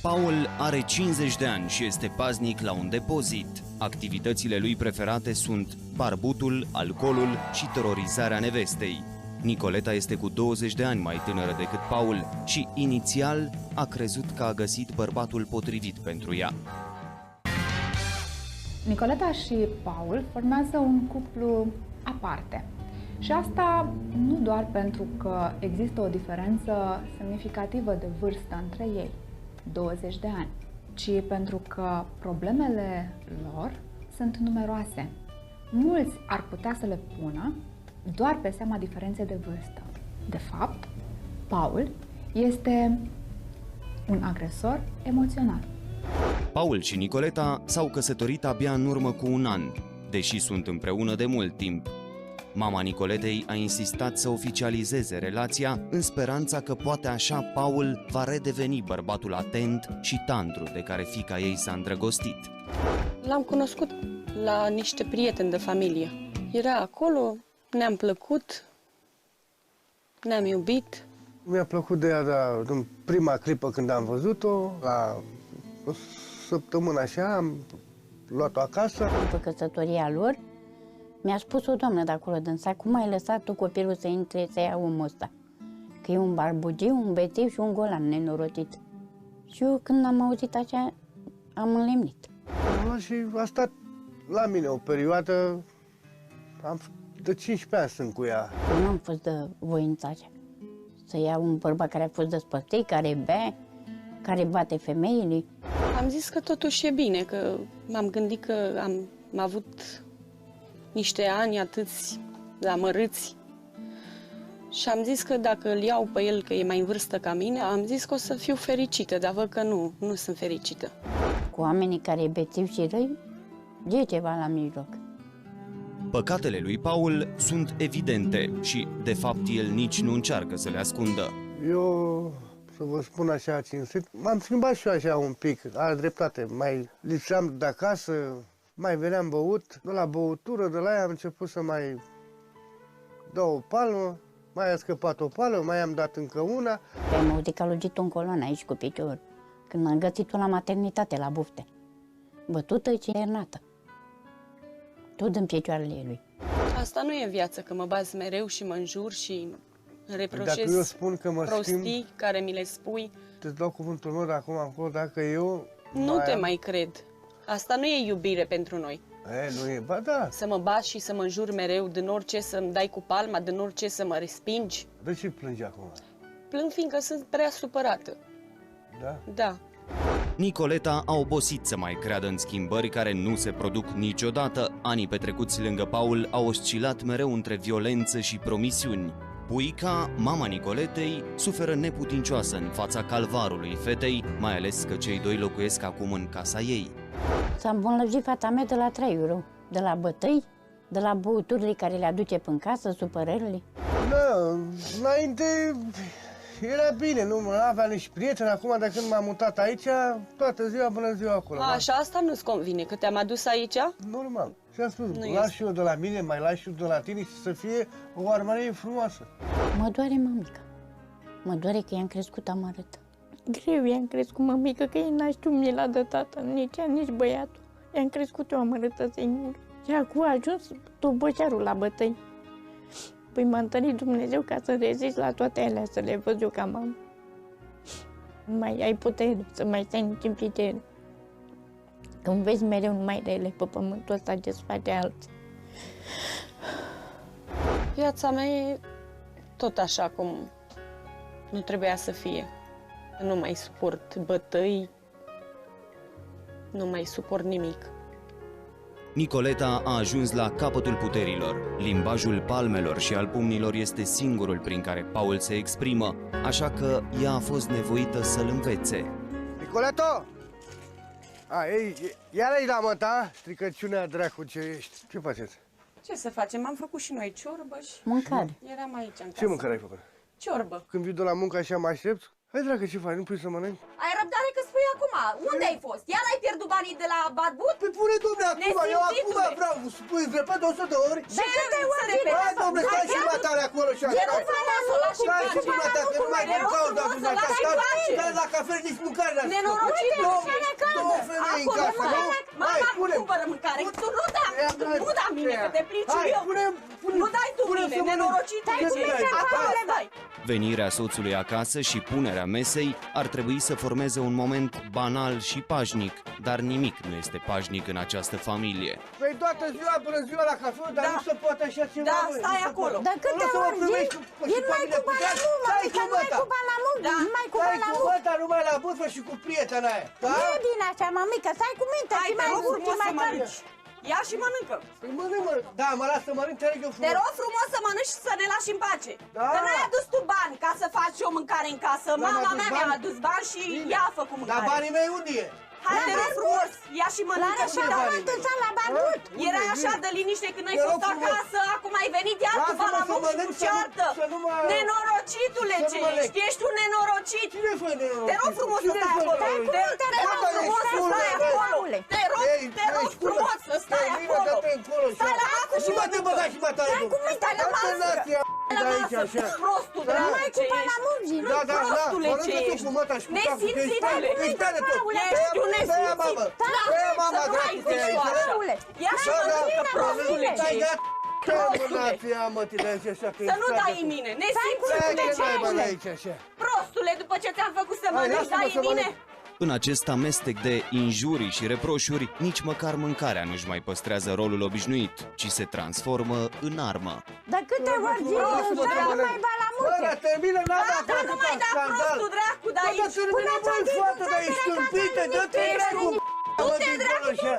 Paul are 50 de ani și este paznic la un depozit. Activitățile lui preferate sunt barbutul, alcoolul și terorizarea nevestei. Nicoleta este cu 20 de ani mai tânără decât Paul și inițial a crezut că a găsit bărbatul potrivit pentru ea. Nicoleta și Paul formează un cuplu aparte. Și asta nu doar pentru că există o diferență semnificativă de vârstă între ei, 20 de ani, ci pentru că problemele lor sunt numeroase. Mulți ar putea să le pună doar pe seama diferenței de vârstă. De fapt, Paul este un agresor emoțional. Paul și Nicoleta s-au căsătorit abia în urmă cu un an, deși sunt împreună de mult timp. Mama Nicoletei a insistat să oficializeze relația în speranța că poate așa Paul va redeveni bărbatul atent și tandru de care fiica ei s-a îndrăgostit. L-am cunoscut la niște prieteni de familie. Era acolo, ne-am plăcut, ne-am iubit. Mi-a plăcut de ea în prima clipă când am văzut-o, la o săptămână așa, am luat-o acasă. După căsătoria lor, mi-a spus o doamnă de acolo dânsa, cum ai lăsat tu copilul să intre, să ia omul ăsta? Că e un barbugiu, un bețiv și un golan nenorotit. Și eu când am auzit așa, am înlemnit. Am luat și a stat la mine o perioadă, de 15 ani sunt cu ea. Eu nu am fost de voința așa. Să iau un bărbat care a fost despărțit, care bea, care bate femeile. Am zis că totuși e bine, că m-am gândit că am avut niște ani atâți de amărâți și am zis că dacă îl iau pe el, că e mai în vârstă ca mine, am zis că o să fiu fericită, dar văd că nu sunt fericită. Cu oamenii care e bețivi și răi, e ceva la mijloc. Păcatele lui Paul sunt evidente și, de fapt, el nici nu încearcă să le ascundă. Eu, să vă spun așa cinstit, m-am schimbat și eu așa un pic, are dreptate. Mai lipseam de acasă, mai veneam băut, de la băutură, de la ea am început să mai dau o palmă, mai a scăpat o palmă, mai am dat încă una. Am auzit că a lugit-o în coloană aici cu piciorul, când am găsit-o la maternitate, la bufte. Bătută și iernată. Tot în picioarele lui. Asta nu e viață, că mă bazi mereu și mă înjur și reproșez dacă eu spun că mă prostii schimb, care mi le spui. îți dau cuvântul meu de acum încolo, dacă eu... Nu te mai cred. Asta nu e iubire pentru noi. Nu e, ba da. Să mă bați și să mă înjur mereu, din orice să-mi dai cu palma, din orice să mă respingi. De ce plângi acum? Plâng fiindcă sunt prea supărată. Da? Da. Nicoleta a obosit să mai creadă în schimbări care nu se produc niciodată. Anii petrecuți lângă Paul au oscilat mereu între violență și promisiuni. Buica, mama Nicoletei, suferă neputincioasă în fața calvarului fetei, mai ales că cei doi locuiesc acum în casa ei. S-a îmbolnăvit fata mea de la traiul, de la bătăi, de la băuturile care le aduce până casă, supărările. Da, înainte era bine, nu avea nici prieteni. Acum, de când m-am mutat aici, toată ziua, bună ziua acolo. Așa, asta nu-ți convine, că te-am adus aici? Normal. Și am spus, Nu las și eu de la mine, mai las și eu de la tine și să fie o armonie frumoasă. Mă doare mămica. Mă doare că i-am crescut amărâtă. Greu i-am crescut mămică, că ei n-a știut mila de tată, nici ea, nici băiatul. I-am crescut eu amărâtă singură. Și acum a ajuns tobăcearul la bătăi. Păi m-a întărit Dumnezeu ca să rezist la toate alea, să le văd eu ca mamă. Nu mai ai putere să mai stai nici în picere. Când vezi mereu numai rele pe pământul ăsta ce-ți face alții. Viața mea e tot așa cum nu trebuia să fie. Nu mai suport bătăi, nu mai suport nimic. Nicoleta a ajuns la capătul puterilor. Limbajul palmelor și al pumnilor este singurul prin care Paul se exprimă, așa că ea a fost nevoită să-l învețe. Nicoleto! Iar aici la măta, stricăciunea dracu ce ești. Ce faceți? Ce să facem? Am făcut și noi ciorbă și Mâncare. eram aici în casă. Ce mâncare ai făcut? Ciorbă. Când vii de la muncă așa mă aștept? Hai, dragă, ce faci? Nu pui să mănânci? Ai răbdare că spui acum. Unde ai fost? Iar ai pierdut banii de la barbut? Păi pune, domnule, acum, eu acum vreau, spui, repet 100 de ori. De câte ori vine? Hai, domnule, stai și matare acolo și așa. Stai și dumneata, că nu mai din cauza dumneata. Stai la cafea, nici mâncare n-ați făcut. Nenorocit, Două femei în casă, nu? Hai, mama pune. cumpără mâncare, tu nu da mine, că te pricin eu. Nu dai tu mine, nenorocit, acolo stai. Venirea soțului acasă și punerea mesei ar trebui să formeze un moment banal și pașnic, dar nimic nu este pașnic în această familie. Păi toată ziua până ziua la cafea, dar nu se poate așa ceva. Da, băi, stai nu se acolo. poate. Dar câte Nu să mă ori primești vin? cu- Vin și mai pe mine cu Balamut, Stai mămică, cu numai măta. cu Balamut, Da. vin mai cu Stai cu Balamut. măta, numai la bârfă și cu prietena aia. Da? Nu e bine așa, mămică, stai cu minte, Hai, și te mai rog mult, frumos și mai să tare. mănânci. Ia și mănâncă. Păi mănânc, mă. Da, mă las să mănânc, te rog eu Te frumos. rog frumos să mănânci și să ne lași în pace. Da. Că n-ai adus tu bani ca să faci o mâncare în casă. N-am Mama adus mea bani? mi-a adus bani și Bine. ea a făcut Dar mâncare. banii mei unde e? Hai, te rog frumos, ia și La mănâncă și da. restaurantul sau la barbut? Era așa de liniște când ai Te rog fost frumos. acasă, acum ai venit iar cu Lasă-mă să balamut și cu mănânc, ceartă. să nu mă- Nenorocitule să nu ce mă leg. ești, ești un nenorocit. Cine e fă nenorocit? Te rog frumos să Cine stai e fă acolo. nenorocit? Te rog Bă, frumos să ești stai bună, acolo. bă. Te rog frumos să stai acolo. Stai la masă și mă te mănâncă. băga și mă tare. Stai la masă. De aici așa. Prostul Da. dracu Mai ce cu ești. Balamut vin. Da, da, da, Prostule mănâncă ce tu ești. cu măta și cu capul, că ești Nesimțitule. tare, ești tare tot. Ești un Băia, nesimțit. mamă. Da, Băia, să mama, nu mai dracu, zici te tu aici. așa. Ia și Da, da, mănâncă, prostule ce Stai, ești. gata. Mânația, mă, te dai așa că Să ești nu tare dai tot. în mine, Stai nesimțitule că ce n-ai bani ești. aici așa. Prostule, după ce ți-am făcut să Hai, mănânci, lasă-mă dai să în mine. mănânc. În acest amestec de injurii și reproșuri, nici măcar mâncarea nu-și mai păstrează rolul obișnuit, ci se transformă în armă. De câte ori vin, Lasă-mă să să mănânc. mai Balamute. Bă, termină, n-am Da, acolo nu mai da scandal. prostul dracu de Bă, aici. dar termină, mă, fată, dar ești stâmpită, dă-te dracu. Du-te dracu,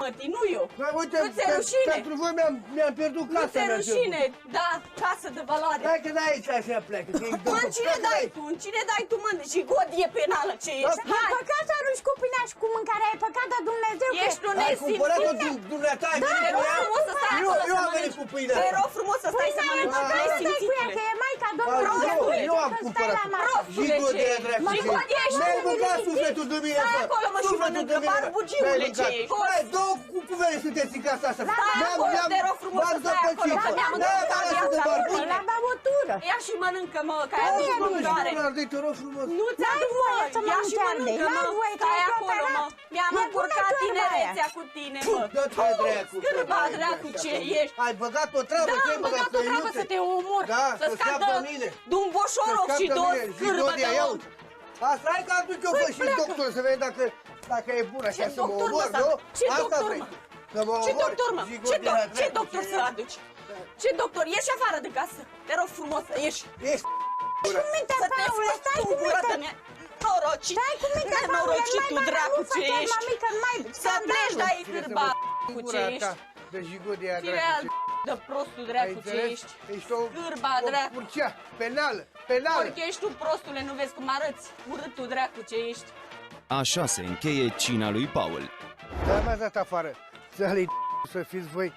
mătii, nu eu. Băi, uite, Nu ți-e rușine? pentru voi mi-am pierdut Nu casa ți-e mea. rușine, da, casă de valoare. Hai că de aici așa pleacă. că e Mă, după. în cine Pleacă de dai aici. tu? În cine dai tu, mă? Și godie penală ce ești? E păcat să arunci cu pâinea și cu mâncarea, e păcat de Dumnezeu. că- Ești un Ai cumpărat-o nesimțit. dumneata, ai venit Te cu rog ea? frumos să stai Eu- acolo eu să am venit mănânci. cu pâinea. Te rog frumos să stai să Pâinea e mănânci, păcat să stai cu ea, că nesimțitule. e Maica Domnului. Prostule. Eu am Să stai cumpărat. la masă. Prostule Jigodie, ce ești. dracu. Jigodie ești. Mi-ai mâncat sufletul de mine, Stai bă. acolo, mă, și Sufletul mănâncă, de mine. barbugiule Mi-ai ce mâncat. ești. Hai, două cuvere sunteți în casa asta. Stai acolo, te rog frumos să stai acolo, că mi-am mâncat viața bună. La băutură. Ia și mănâncă, mă, că ai adus mâncare. Te rog frumos. Nu ți-aduc, mă, voie să ia mănânci și mănâncă, ardei, mă, n-ai voie, stai te-ai acolo, mă. operat. Mi-am E bună încurcat torba tinerețea aia. cu tine, mă. Dă-te dracu. Scârba dracu ce ești. Ai băgat o treabă, Da, ce-ai am băgat o să treabă iute? să te omor. Da, să să scap scap de mine. de un boșoroc și de o scârbă de ia om. uite. Asta hai că aduc eu Păi, fă și pleacă. doctor să vedem dacă e bun așa Ce să mă doctor, mă, omor, să nu? aduc? Ce Asta doctor, vrei. mă? Să mă Ce omor. doctor, mă? Jigodie la Ce dracu, doctor ce să aduci? Ce doctor? Ieși afară de casă. Te rog frumos să ieși. Ești Minte, Să te Paule, faci stai tu cu gură de minte. nenorocit. Stai cu minte, Paule, Nenorocit mai tu dracu ce Balamut, ești. mămică, mai Să pleci de aici, Trebuie să cârba vă- cu gura ce ta ești. de jigodie a Tire dracu. de prostul Ai dracu ce înțeles? ești. Ești o Cârba dracu. curcea penală, penală. Orică ești tu prostule, nu vezi cum arăți. Urâtul dracu ce ești. Așa se încheie cina lui Paul. Dar mi-ați dat afară. Să fiți voi,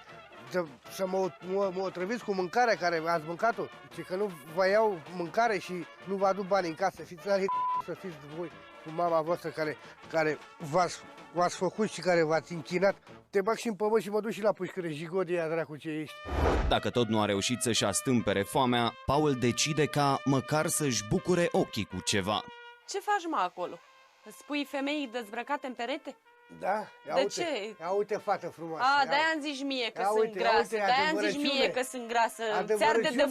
să mă otrăviți cu mâncarea care ați mâncat-o. Și că nu vă iau mâncare și nu vă aduc bani în casă. Fiți să fiți voi cu mama voastră care v-ați făcut și care v-ați închinat. Te bag și în pământ și mă duc și la pușcăre, jigodie, dracu ce ești. Dacă tot nu a reușit să-și astâmpere foamea, Paul decide ca măcar să-și bucure ochii cu ceva. Ce faci, mă, acolo? Îți pui femei dezbrăcate în perete? Da? Ia De uite, ce? Ia uite, fată frumoasă. A, ia de-aia îmi zici mie că Ia sunt uite, ia grasă, uite, de-aia îmi zici adevărăciune. mie că sunt grasă, ți-arde de Adevărăciune.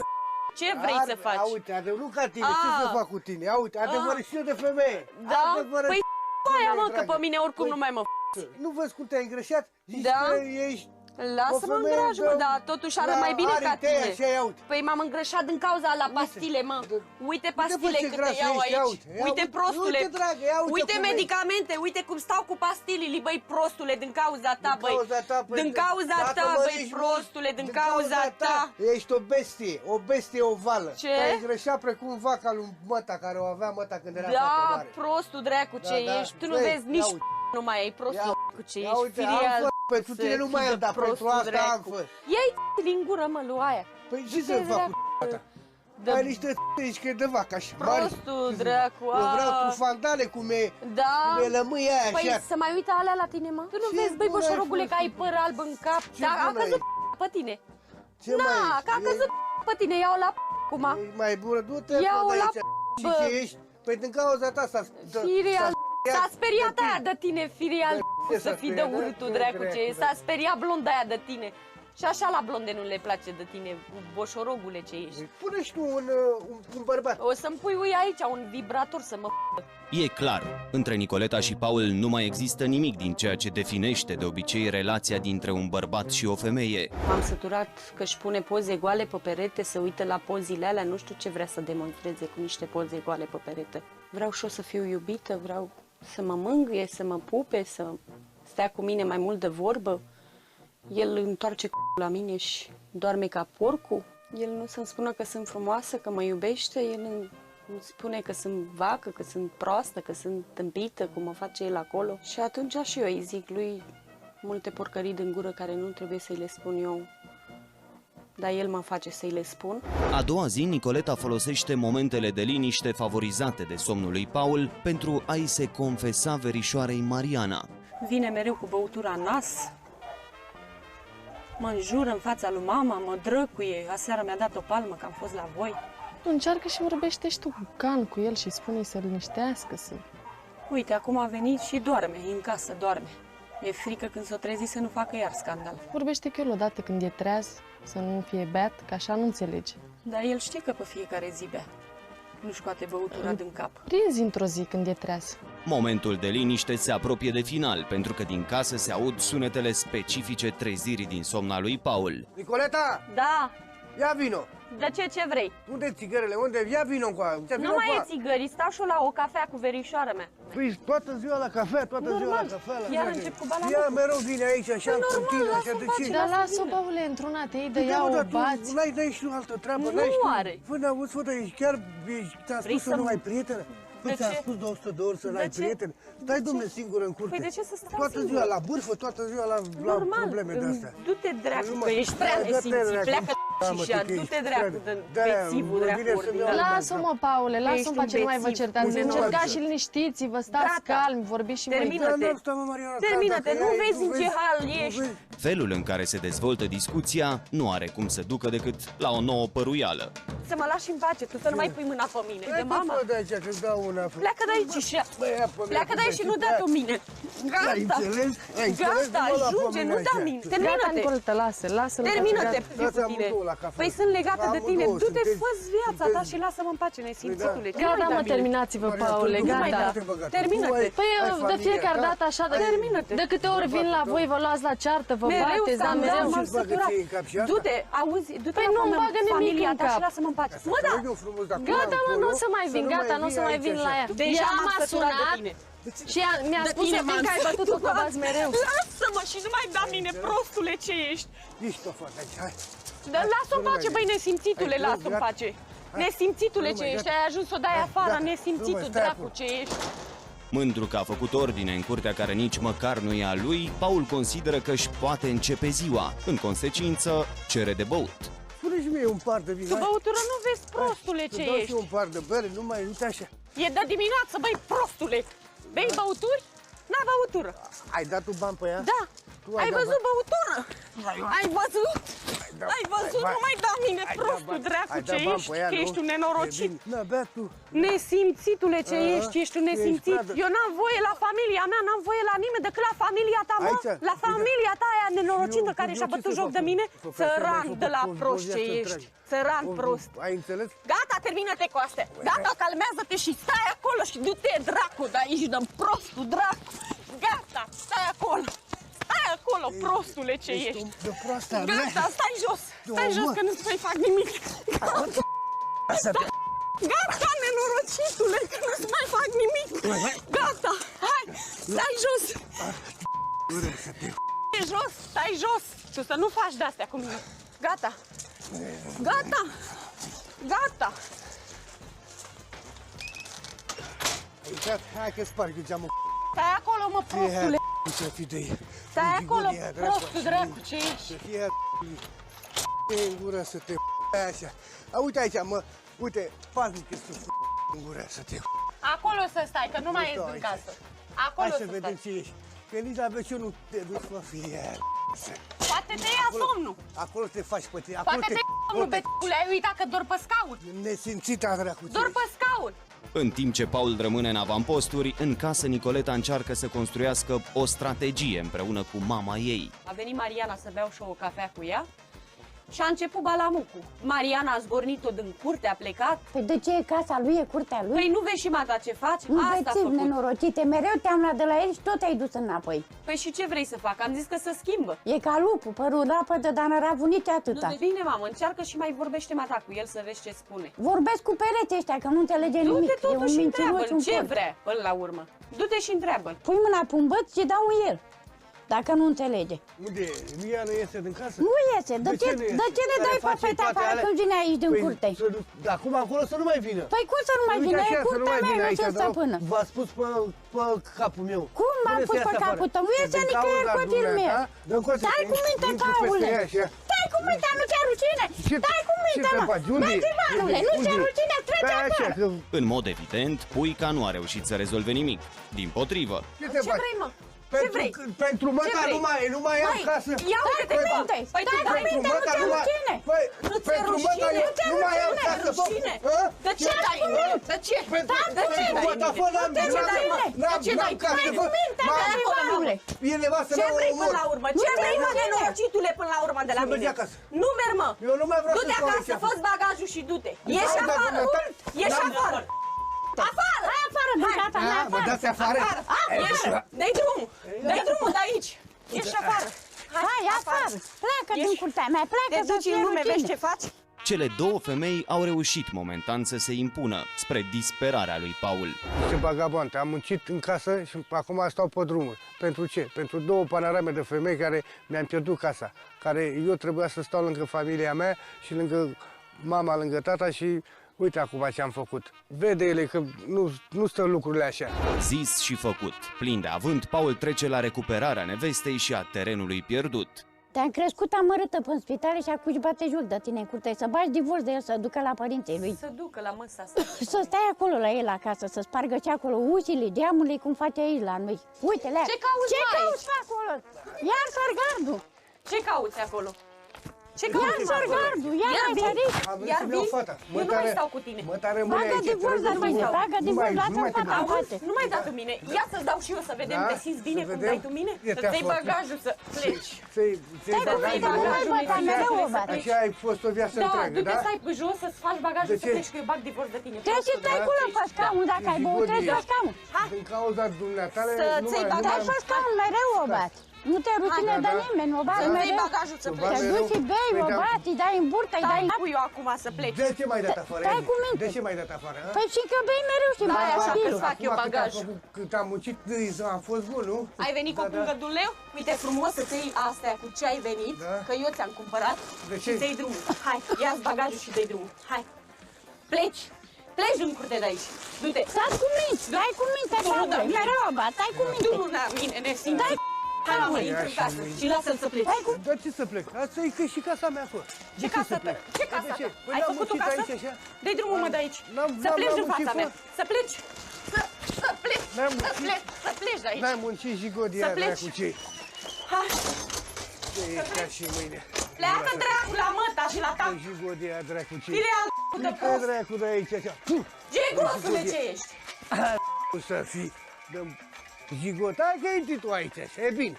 Ce vrei să faci? Ia uite, nu ca tine, ce A. să fac cu tine? Ia uite, adevărăciune de femeie. Da? Adevărăciune, Păi aia, mă, că dragă. pe mine oricum Păi, nu mai mă Nu văzi cum te-ai îngrășat? Zici Da? că ești Lasă-mă în graj, mă, dar totuși arăt mai bine ca tine. Așa, ia uite. Păi m-am îngrășat din cauza la pastile, mă. Uite pastile ce câte grasă iau ești, ia aici. uite, ia Uite, uite, prostule. uite, dragă, ia uite Uite cum e. medicamente, uite cum stau cu pastilele, băi, prostule, din cauza ta, băi. Din cauza Dacă ta, mă băi, ești prostule, din cauza ta. Ești o bestie ovală. Ce? Te-ai îngrășat precum vaca lui măta, care o avea măta când era foarte Da, mare. prostul dracu ce Da, da. ești. Tu nu Băi, vezi ia nici uite. nu mai ai prostul Ia- dracu ce Ia ești. uite, Firial. am pentru tine nu mai am, dar pentru asta am fă. Ia-i din gură, mă, lui aia. Păi ce să Ce fac dracu? cu ta? Ai niște țâși că e de vacă așa mari. Prostul, dracu, Eu vreau trufandale cum e Da. lămâie aia Păi așa. să mai uită alea la tine, mă? Tu nu Ce vezi, băi, bună ai boșorogule, fost. că ai păr alb în cap. Ce Da, a bună căzut ai. pe tine. Ce Na, mai că a căzut pe tine, iau la acum. e mai bună, du-te Ia-o bă, de la aici. Și bă. ce ești? Păi din cauza ta Firial, s-a speriat de aia de tine, Firial, ce să s-a fii de speriat? urâtul, Ce dracu, dracu, ce e. da. S-a speriat blonda aia de tine. Și așa la blonde nu le place de tine, boșorogule ce ești. Pune și tu un bărbat. O să-mi pui aici un vibrator să mă E clar, între Nicoleta și Paul nu mai există nimic din ceea ce definește de obicei relația dintre un bărbat și o femeie. M-am săturat că își pune poze goale pe perete, să uită la pozile alea, nu știu ce vrea să demonstreze cu niște poze goale pe perete. Vreau și eu să fiu iubită, vreau să mă mângâie, să mă pupe, să stea cu mine mai mult de vorbă. El întoarce la mine și doarme ca porcul. El nu să-mi spună că sunt frumoasă, că mă iubește, el îmi spune că sunt vacă, că sunt proastă, că sunt tâmpită, cum mă face el acolo. Și atunci și eu îi zic lui multe porcării din gură care nu trebuie să-i le spun eu, dar el mă face să-i le spun. A doua zi, Nicoleta folosește momentele de liniște favorizate de somnul lui Paul pentru a-i se confesa verișoarei Mariana. Vine mereu cu băutura în nas, mă înjură în fața lui mama, mă drăcuie. Aseară mi-a dat o palmă că am fost la voi. Încearcă și vorbește și tu can cu el și spune-i să liniștească, să... Uite, acum a venit și doarme, în casă doarme. Mi-e frică când s-o trezi să nu facă iar scandal. Vorbește cu el odată când e treaz, să nu fie beat, că așa nu înțelege. Dar el știe că pe fiecare zi bea. Nu scoate băutura din cap. Prinzi într-o zi când e treaz. Momentul de liniște se apropie de final, pentru că din casă se aud sunetele specifice trezirii din somna lui Paul. Nicoleta, Da, ia vino. de ce vrei? Unde țigările? Unde? Ia vino cu aia. Nu mai e țigări, stau și eu la o cafea cu verișoara mea. Păi toată ziua la cafea, toată ziua la cafea. Iar încep cu bala. Ea mereu vine aici așa în continuu, așa de ce? Dar lasă-o, Paule, într-una, te iei de ea, o bați. N-ai și altă treabă, Nu n-ai și tu. are. Bă, n-auzi, fă, dar ești chiar, ți-am Vrei spus să să nu mă- ai prietene? Păi De ți-am ce? spus de 100 de ori să n-ai ce? prietene. Stai, domne, singur în curte. Păi de ce să stau Toată singură? ziua la bârfă, toată ziua la Normal, probleme de-astea. du-te dracu, Nu mă- că ești prea Da, dă-te, nesimțit, dracu. pleacă Da, mă, și tu că du-te ești dracu prea- de Da, bețivul, mă dracu, vine să-mi ordinar. iau- Lasă-mă, Paule, lasă-mi Ești un face, nu mai vă bețiv. certați. Unde nu Încercați mai- și liniștiți-vă, stați Gata. calmi, vorbiți și voi. Termină-te. Da, stai, mă, Mariana, Termină-te, dacă nu ai- vezi în ce hal nu ești. vezi. Felul în care se dezvoltă discuția nu are cum să ducă decât la o nouă păruială. Să mă lași în pace, tu să nu mai pui mâna pe mine, de mama. Hai, de aici, că-ți dau una. Pleacă de aici și Bă, ia pe mine, pleacă de aici și nu da pe mine. Ai Gata, înțeles? Ai înțeles? gata, Nu mă lua pe ajunge, mine nu da aici. mine. Gata, Termină-te. Nicoleta, lasă-l. Termină-te gata. cu Dați tine. amândouă la cafea. Păi sunt legată de tine. Amândouă Du-te, sunteți- fă-ți viața ta și lasă-mă în pace, nesimțitule. Ce Gata, mai da mă, mine? terminați-vă, Maria, Paule, tu nu mai gata. te băga. Termină-te. Tu Păi ai de familia fiecare ta, dată așa, Termină-te. de câte ori vin la voi, vă luați la ceartă, vă Mereu bateți, dar scandal, mereu. m-am Ce-ți bagă săturat. ție în cap și asta? Du-te, auzi, du-te Păi la nu-mi bagă nimic familia în ta cap. și lasă-mă în pace. Mă, da, Gata, mă, nu o să mai vin, gata, nu o să mai vin la ea. deja Ea m-am m-a săturat de sunat tine. și mi-a spus tine să vin m-am că ai bătut-o cu bați mereu. Lasă-mă și nu mai da mine, prostule ce ești. Ești o fată aici, hai. Dar lasă-o în nu mai pace, vin. băi, nesimțitule, Hai, lasă-o în gata. pace. Hai. Nesimțitule Nu ce mai, ești, gata. ai ajuns să o dai Hai, afară, gata. Nu nesimțitul mai, stai dracu acolo. ce ești. Mândru că a făcut ordine în curtea care nici măcar nu e a lui, Paul consideră că își poate începe ziua. În consecință, cere de băut. Spune și mie un par de vin, Tu hai. băutură nu vezi, prostule Să ce dau și ești. un par de bere, nu mai uite așa. E de dimineață, băi, prostule. Bei băuturi? N-ai băutură. Ai dat tu bani pe ea? Da. Tu Ai dat văzut bani. băutură? Ai văzut? da, Ai văzut? hai, Nu mai da mine, Ai dat prostul bani. dracu Ai ce dat bani ești, pe ea, că nu? ești un nenorocit. E bine. Na, bea tu. Nesimțitule ce ești un ești nesimțit. pradă. Eu n-am voie la familia mea, n-am voie la nimeni decât la familia ta, mă. Aici? La familia ta aia nenorocită Eu- care eu și-a ce bătut să joc fac? de mine. Fă, frate, Țăran mai de la făcut o prost ce viață ești. întreagă. Țăran prost. Ai înțeles? Gata, termină-te cu astea. Gata, calmează-te și stai acolo și du-te, dracu, de aici, dă prostul, dracu. Gata, stai acolo. Stai acolo, prostule ce ești. De proasta mea. Gata, stai jos. Stai Mă. jos că nu-ți mai fac nimic. Gata, nenorocitule, că nu-ți mai fac nimic. Gata, hai, stai jos. Stai jos, stai jos. Tu să nu faci de-astea cu mine. Gata. Gata. Gata. Hai că sparg geamul. Stai acolo, mă, prostule. Să fii de Stai acolo, Gulia, dracu, prostul așa. dracu ce ești. Să fie în gură să te așa. A, uite aici, mă, Uite, paznic este în gură să te... Acolo să stai, că nu mai stau ești din aici. casă. Acolo Hai să să vedem stai. ce ești. Că nici la veciun nu te duci, mă, fie. Poate te ia somnul. Acolo te faci pe tine. Acolo Poate te ia somnul, bețule. Ai uitat că dor pe scaun. Nesimțita, dracu. Dor pe scaun. În timp ce Paul rămâne în avamposturi, în casă Nicoleta încearcă să construiască o strategie împreună cu mama ei. A venit Mariana să beau și o cafea cu ea și a început balamucul. Mariana a zbornit-o din curte, a plecat. Păi de ce e casa lui, e curtea lui? Păi nu vezi și mata ce faci? Nu Asta a veți făcut. nenorocite, mereu te-am luat de la el și tot ai dus înapoi. Păi și ce vrei să fac? Am zis că se schimbă. E ca lupul, părul rapădă, dar n-ar avut nici atâta. Nu, bine, mamă, încearcă și mai vorbește mata cu el să vezi ce spune. Vorbesc cu pereții ăștia, că nu înțelege nimic. Du-te E un totuși și mincinos întreabă-l și un ce porc. vrea până la urmă. Du-te și întreabă-l. Pui mâna pe un băț și dau în el, dacă nu înțelege. Unde e? Ea nu iese din casă? Nu iese. De ce, nu iese? de ce le Care dai pe face feta toate afară alea? când vine aici din Păi, curte? acum acolo să nu mai vină. Păi cum să nu mai Uite vină? așa, E să nu curtea mai mea, vină nu aici, ce dar stăpână. v-a spus pe capul meu. Cum m-a Pune să pus iasă pe afară. capul tău? Iese Din nicăieri cauza copilul meu. dumneata, dă încoace, Stai cu minte, intru peste Paule! ea, așa. Stai cu minte, nu ți-a rușine! Ce- Stai cu minte, ce te mă! faci? Unde e? Mergi, Ivanule, nu ți-a Unde e? rușine, trece Stai așa, afară! că În mod evident, Puica nu a reușit să rezolve nimic. Dimpotrivă, ce te Ce faci? vrei, mă? Pentru, vrei? pentru măta vrei? nu mai am Măi, casă. ia uite-te, Stai cu bă. minte, Păi tu stai cu vrei? minte, nu ți-a rușine! Păi, Nu ți-e pentru măta rușine? nu mai am rușine? casă. bă. Rușine? Hă? De ce dai mine? De ce? Pentru De ce dai măta, mine? fă, n-am De ce dai n-am- mine? n-am- De ce n-am dai casă, mine? bă. Minte, M-am- dai, Ivanule! E nevastă Ce mea, o vrei omor. până la urmă? Ce vrei, mă, nenorocitule, până la urmă de la Să mergi mine? acasă. Nu merg, mă. Eu nu mai vreau să Du-te stau acasă, aici. fă bagajul și du-te. Ieși Hai, afară, dacă urc! Ieși n-am- afară! Afară! Hai afară, din casa mea, Da, mă afară! dați afară? Ieși! Dă-i drumul! Dă-i drumul de aici! Ieși afară! Hai, afară! Pleacă din Ieși. curtea mea, pleacă Te să duci fie în lume, rușine. vezi ce faci? cele două femei au reușit momentan să se impună, spre disperarea lui Paul. Ce bagabante, am muncit în casă și acum stau pe drumuri. Pentru ce? Pentru două panorame de femei care mi-am pierdut casa, care eu trebuia să stau lângă familia mea și lângă mama, lângă tata și uite acum ce am făcut. Vede ele că nu stă lucrurile așa. Zis și făcut. Plin de avânt, Paul trece la recuperarea nevestei și a terenului pierdut. Te-am crescut amărâtă pe spitale și acum își bate joc de tine în curte. Să bagi divorț de el, să ducă la părinții lui. Să ducă la măsa asta. Să stai acolo la el acasă, să spargă și acolo ușile, geamurile, cum face aici la noi. Uite, Lea. Ce cauți, Ce mai? cauți acolo? Iar sărgardul! Ce cauți acolo? Ce Iar cauți acolo? sărgardul! Iar Iar ai vin? sărit! Am venit Iar să-mi iau vin? fata. Eu nu mai stau cu tine. Măta rămâne Bagă aici. divorț trebuie la să mine, mă- bagă nu divorț, mai- lasă-mi nu mai fata în trebuie. pace. Nu mai da tu mine. Ia să-ți dau și eu să vedem Da? te simți bine Să cum vedem? dai tu mine. Ia Să-ți te-a iei făcut. bagajul să pleci. Să-i Stai cu minte, nu mai băta Așa- mereu o așa- bate. Așa ai fost o viață Da, întreagă, du-te, da? stai pe jos să-ți faci bagajul De să ce? pleci, că eu bag divorț de tine. Trebuie să stai Da? acolo pe scaun, dacă ai băut, trebuie să stai scaun. Din cauza dumneatale, Să-ți nu iei mai- nu Stai mai- pe scaun, mereu o bat. Nu te rușine Hai, de da, da. nimeni, o bat Să-ți iei mereu. bagajul să Să pleci. Te mereu. duci și bei, Păi o da. bat, îi dai în burtă, îi dai Stai în cu eu acum să pleci. De ce mai dat afară? Stai Edi? cu minte. De ce mai dat afară? a? Păi și că bei mereu și Da, mai așa copilul. că fac eu Acum cât am bagajul. făcut- Cât am muncit, am fost bun, nu? Ai venit cu Da, da. pungăduleu? Uite frumos să-ți iei astea cu ce ai venit, Da. că eu ți-am cumpărat De și ce? ți-ai drumul. Hai, ia-ți bagajul și dai drumul. Hai, pleci. Pleci din curte de aici. Du-te. Stai cu minte, stai cu minte, Paule, mereu o bat, stai cu minte. Du-l la mine, nesimțit. Hai, mama, intră în casă și lasă-l să pleci. Dar ce să plec? Asta e că și casa mea acolo. Ce casă să ta? plec? Ce De casă ce? ta? Păi Ai n-am făcut o muncit casă? aici, așa? Dă-i drumul, mă, de aici. Să n-am pleci din muncit, fața mea. fă. Să pleci. Să pleci. N-am Să muncit. pleci. Să pleci de aici. N-ai muncit jigodia, Să pleci. dracu, ce Hai, Ce e ca și mâine? pleacă dracu la măta și la tac. Jigodia, dracu, ce Tire al de Că prost. dracu de aici, așa. Ce grosule ce ești. O să fii de jigot. Hai că intri tu aici, așa, e bine.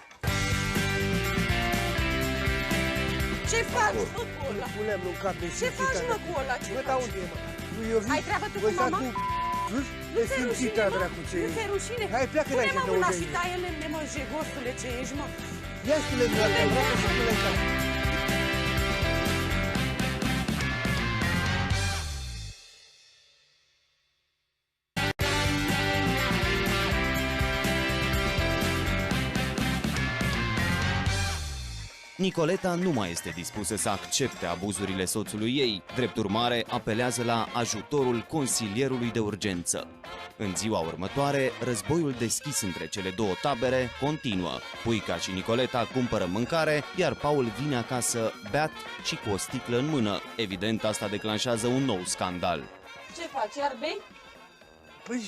Ce faci, mă, cu ăla? Punem în cap de Ce faci, mă, cu ăla? Ce Bă, dar faci? unde e, mă? Lui Iorvi? Ai treabă tu cu Bă, s-a mama? dus, sus, Nu e ți-e rușine, simțită, mă? dracu, ce Nu e. ți-e rușine? Hai, pleacă de aici, Pune-mă de mâna unde și e. taie lemne, mă, jegostule ce ești, mă. Ia spune-mi, dracu, vreau să spune în cap. Nicoleta nu mai este dispusă să accepte abuzurile soțului ei. Drept urmare, apelează la ajutorul consilierului de urgență. În ziua următoare, războiul deschis între cele două tabere continuă. Puica și Nicoleta cumpără mâncare, iar Paul vine acasă beat și cu o sticlă în mână. Evident, asta declanșează un nou scandal. Ce faci, iar bei? Păi,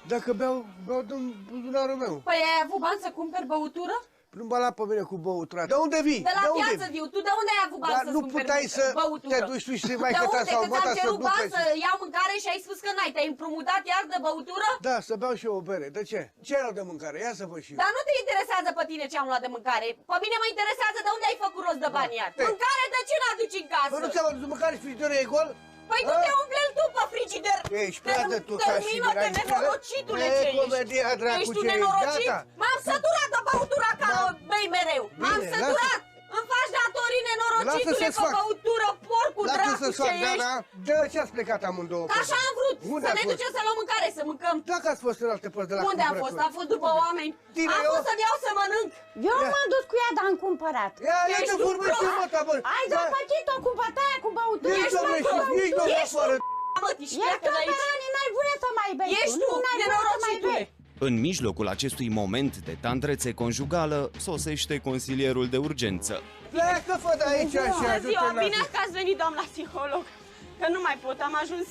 dacă beau din buzunarul meu. Păi ai avut bani să cumperi băutură? Nu mă la pe mine cu băutura. De unde vii? De la Piață Viu. Tu de unde ai avut bani Dar să nu cumperi puteai să băutură? te duci tu și mai De ta unde? sau Că mata ți-am să cerut bani ducă. să iau mâncare și ai spus că n-ai. Te-ai împrumutat iar de băutură? Da, să beau și eu o bere. De ce? Ce erau de mâncare? Ia să văd și eu. Dar nu te interesează pe tine ce am luat de mâncare. Pe mine mă interesează de unde ai făcut rost de bani iar. Te- Mâncare de ce n-aduci în casă? Păi nu ți-am adus mâncare și frigiderul e gol? Păi tu te umplel tu pe frigider. Ești prea de tu ca și Termină-te, mine. nenorocitule E ce ești. comedia, dracu, Ești un ce ești, nenorocit? gata. M-am săturat de băutura ca Da. bei mereu. M-am Bine, săturat. Îmi faci datorii, nenorocitule, Lasă să-ți pe fac. băutură, porcu, Lasă dracu, să-ți ce fac, da, ești. da. De ce ați plecat amândouă? Că așa am vrut, Unde să ați ne fost? ducem să luăm mâncare, să mâncăm. Dacă ați fost în alte părți de la Unde am fost? cumpărături. Am fost după oameni. Tine, Am eu? fost să-mi iau să mănânc. Eu Ia. m-am dus cu ea, dar am cumpărat. Ia Ești te un vorbesc prost. eu, mă, ta, bă. Ai depățit-o cu bătaia, cu băutură. Nici domnule și nici domnule Ești fără. Mă, și Iar pleacă tu, de aici. Perani, n-ai voie să mai bei. Ești tu, n-ai voie să mai nenorocitule. bei. În mijlocul acestui moment de tandrețe conjugală, sosește consilierul de urgență. Pleacă, fă de aici și Bună ziua, ajută-ne. bine că ați venit, doamna psiholog. Că nu mai pot, am ajuns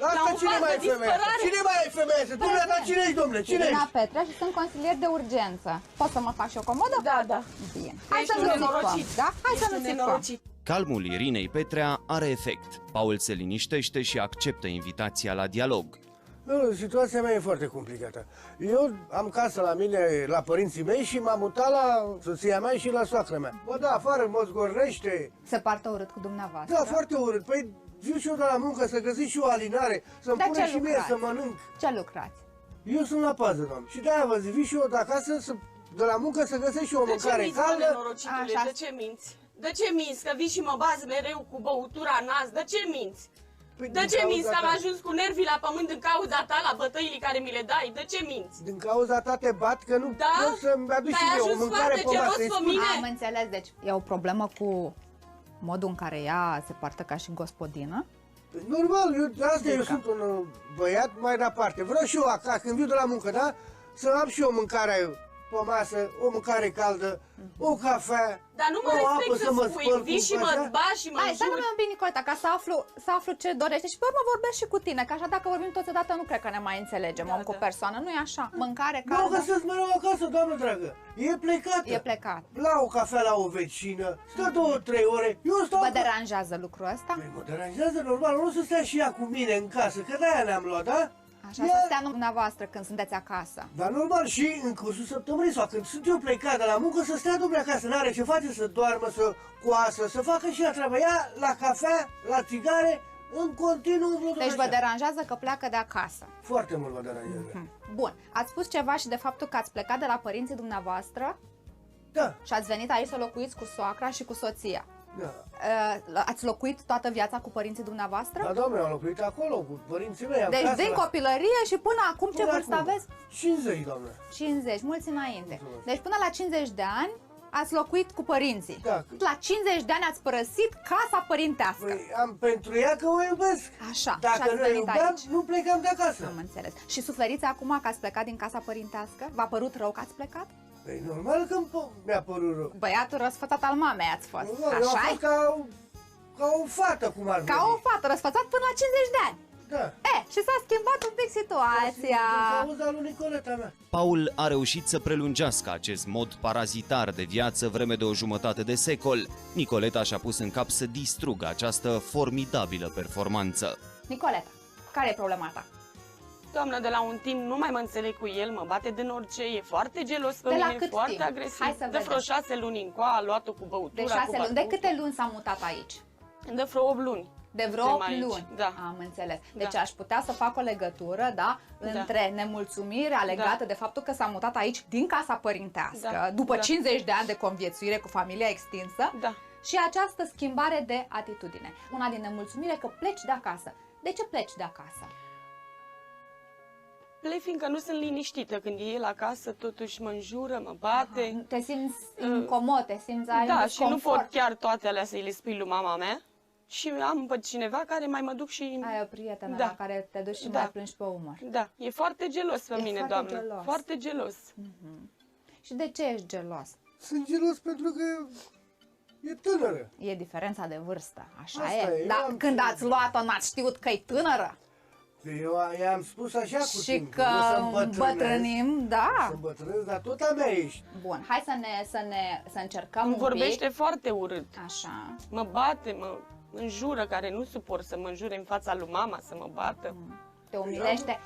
la Asta un cine val mai de e femeia? disperare. Cine mai e femeia? Domnule, dar cine ești, domnule? Cine Irina ești? Petrea și sunt consilier de urgență. Pot să mă fac și o comodă? Da, da. Bine. Hai Ești să un nu nenorocit. țipăm, da? Hai să Ești nu un țipăm. nenorocit. Calmul Irinei Petrea are efect. Paul se liniștește și acceptă invitația la dialog. Nu, situația mea e foarte complicată. Eu am casă la mine, la părinții mei și m-am mutat la soția mea și la soacră mea. Bă, da, afară, mă zgornește. Se poartă urât cu dumneavoastră? Da, foarte urât. Păi, viu și eu de la muncă să găsesc și o alinare, să-mi Dar pune ce și mie lucrați? să mănânc. Ce lucrați? Eu sunt la pază, doamne. Și de-aia vă zic, vii și eu de acasă, de la muncă să găsesc și o De ce mâncare minți, mă, caldă. nenorocitule? Așa. De ce minți? De ce minți? Că vii și mă bazi mereu cu băutura nas? De ce minți? Păi, De din ce minți? cauza Că am ta. ajuns cu nervii la pământ din cauza ta, la bătăile care mi le dai? De ce minți? Din cauza ta te bat că nu Da? pot să-mi aduc și Ai eu o ajuns mâncare foarte pe masă. gelos Îi pe spun, mine. Am înțeles, deci e o problemă cu modul în care ea se poartă ca și gospodină? Normal, eu sunt un băiat mai departe. Vreau și eu acasă, când viu de la muncă, da? Să am și eu mâncare pe masă, o mâncare caldă, o cafea, Dar nu mă o apă respect să să mă spui, spăl vii cu și mă așa. bași și mă Hai, să nu înjuri. un pic, Nicoleta, ca să aflu ce dorește și pe urmă vorbesc și cu tine, că așa dacă vorbim toți odată nu cred că ne mai înțelegem om cu persoană, nu e așa? Mâncare Nu o caldă, găsesc mereu acasă, doamnă dragă. E plecată. e plecat. La o cafea la o vecină, stă 2-3 ore, eu stau... Vă deranjează lucrul ăsta? Păi mă deranjează normal, nu să stea și ea cu mine în casă, că de-aia ne-am luat, da? Așa, să stea dumneavoastră când sunteți acasă. Dar normal și în cursul săptămânii sau când sunt eu plecat de la muncă să stea domnule acasă, n-are ce face, să doarmă, să coasă, să facă și ea treaba. Ea la cafea, la țigare, în continuu. Deci vă deranjează că pleacă de acasă. Foarte mult vă deranjează. Bun, ați spus ceva și de faptul că ați plecat de la părinții dumneavoastră Da, și ați venit aici să locuiți cu soacra și cu soția. da. Ați locuit toată viața cu părinții dumneavoastră? Da, doamne, am locuit acolo cu părinții mei. Deci din copilărie și până acum ce vârstă aveți? 50, doamne. 50, mulți înainte. Mulțumesc. Deci până la 50 de ani ați locuit cu părinții. Da. La 50 de ani ați părăsit casa părintească. Păi am pentru ea că o iubesc. Așa, și Dacă ați nu venit iubeam, aici. nu plecam de acasă. Am înțeles. Și suferiți acum că ați plecat din casa părintească? V-a părut rău că ați plecat? Păi normal că mi-a părut rău. Băiatul răsfățat al mamei ați fost. Normal, eu am Așa fost ca o fată, cum ar veni. Ca o fată răsfățat până la 50 de ani. Da. Și s-a schimbat un pic situația. Din cauza lui Nicoleta mea. Paul a reușit să prelungească acest mod parazitar de viață vreme de o jumătate de secol. Nicoleta și-a pus în cap să distrugă această formidabilă performanță. Nicoleta, care e problema ta? Doamnă, de la un timp nu mai mă înțeleg cu el, mă bate din orice, e foarte gelos pe De la mine, cât foarte timp? agresiv. Hai să de vreo vedem. 6 luni încoa, a luat-o cu băutura, De 6 cu luni. De batutul. câte luni s-a mutat aici? De vreo 8 luni. De vreo Suntem 8 aici, luni. da. Am înțeles. Deci Da. aș putea să fac o legătură, da, între nemulțumirea legată de faptul că s-a mutat aici din casa părintească, Da. după Da. 50 de ani de conviețuire cu familia extinsă, Da. și această schimbare de atitudine. Una din nemulțumire că pleci de acasă. De ce pleci de acasă? plec fiindcă nu sunt liniștită. Când e el acasă, totuși mă înjură, mă bate. Te simți incomod, te simți ai Da, un și nu pot disconfort. chiar toate alea să-i le spui lui mama mea. Și am pe cineva care mai mă duc și... Ai o prietenă Da. la care te duci și Da. mai plângi pe umăr. Da, e foarte gelos pe E mine, foarte doamnă. gelos. Foarte gelos. Și de ce ești gelos? Sunt gelos pentru că e tânără. E diferența de vârstă, așa Asta e. e, Dar eu am când spus. ați luat-o, n-ați știut că e tânără? Eu i-am spus așa cu Și timpul. că eu să bătrânim, da. Să îmbătrânesc, dar tot a mea ești. Bun, hai să încercăm Îmi un vorbește pic. foarte urât. Așa. Mă bate, mă înjură, care nu suport să mă înjure în fața lui mama, să mă bată.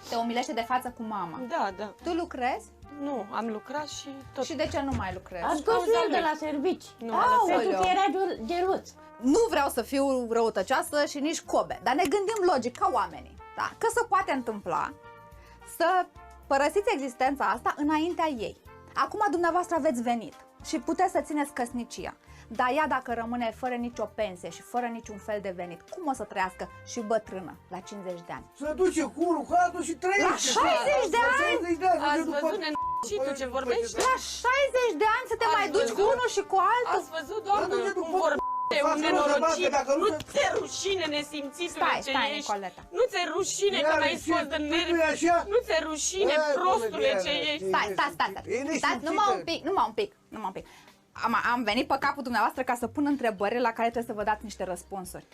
Te umilește de față cu mama. Da, da. Tu lucrezi? Nu, am lucrat și tot. Și de ce nu mai lucrezi? A scos cauza el de lui. la servici. Nu, Pentru Aoleu. că era geluț. Nu vreau să fiu răutăcioasă și nici cobe, dar ne gândim logic ca oamenii, da? Că se poate întâmpla să părăsiți existența asta înaintea ei. Acum dumneavoastră aveți venit și puteți să țineți căsnicia. Dar ea dacă rămâne fără nicio pensie și fără niciun fel de venit, cum o să trăiască și bătrână la 50 de ani? Se duce cu unul, cu altul și trăiește. La 60 de ani? 60 de ani. Ați după- văzut, și tu ce vorbești? La 60 de ani să te Ați mai duci cu văzut? unul și cu altul? Ați văzut, doamnă, Dar nu cum pot- vorbește un față nenorocit? că dacă nu Nu se- ți-e rușine, nesimțitule Stai, ce stai, ești? Nicoleta. Nu ți-e rușine că Iar m-ai ce? scos de Nu-i nervi? așa? Nu ți-e rușine, Hai, prostule domnule, ce Diana, ești? Stai. E nesimțită. Stai, numai un pic. Am venit pe capul dumneavoastră ca să pun întrebări la care trebuie să vă dați niște răspunsuri.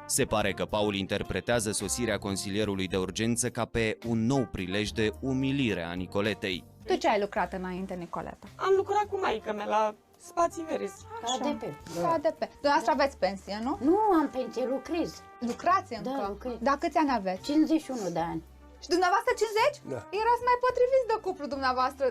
Se pare că Paul interpretează sosirea consilierului de urgență ca pe un nou prilej de umilire a Nicoletei. Tu ce ai lucrat înainte, Nicoleta? Am lucrat cu maică mea la spații verzi. ADP. ADP. Dumneavoastră aveți pensie, nu? Nu am pensie, lucrez. Lucrați încă? Da, lucrez. Dar câți ani aveți? 51 de ani. Și dumneavoastră 50? Da. Erați mai potriviți de cuplu dumneavoastră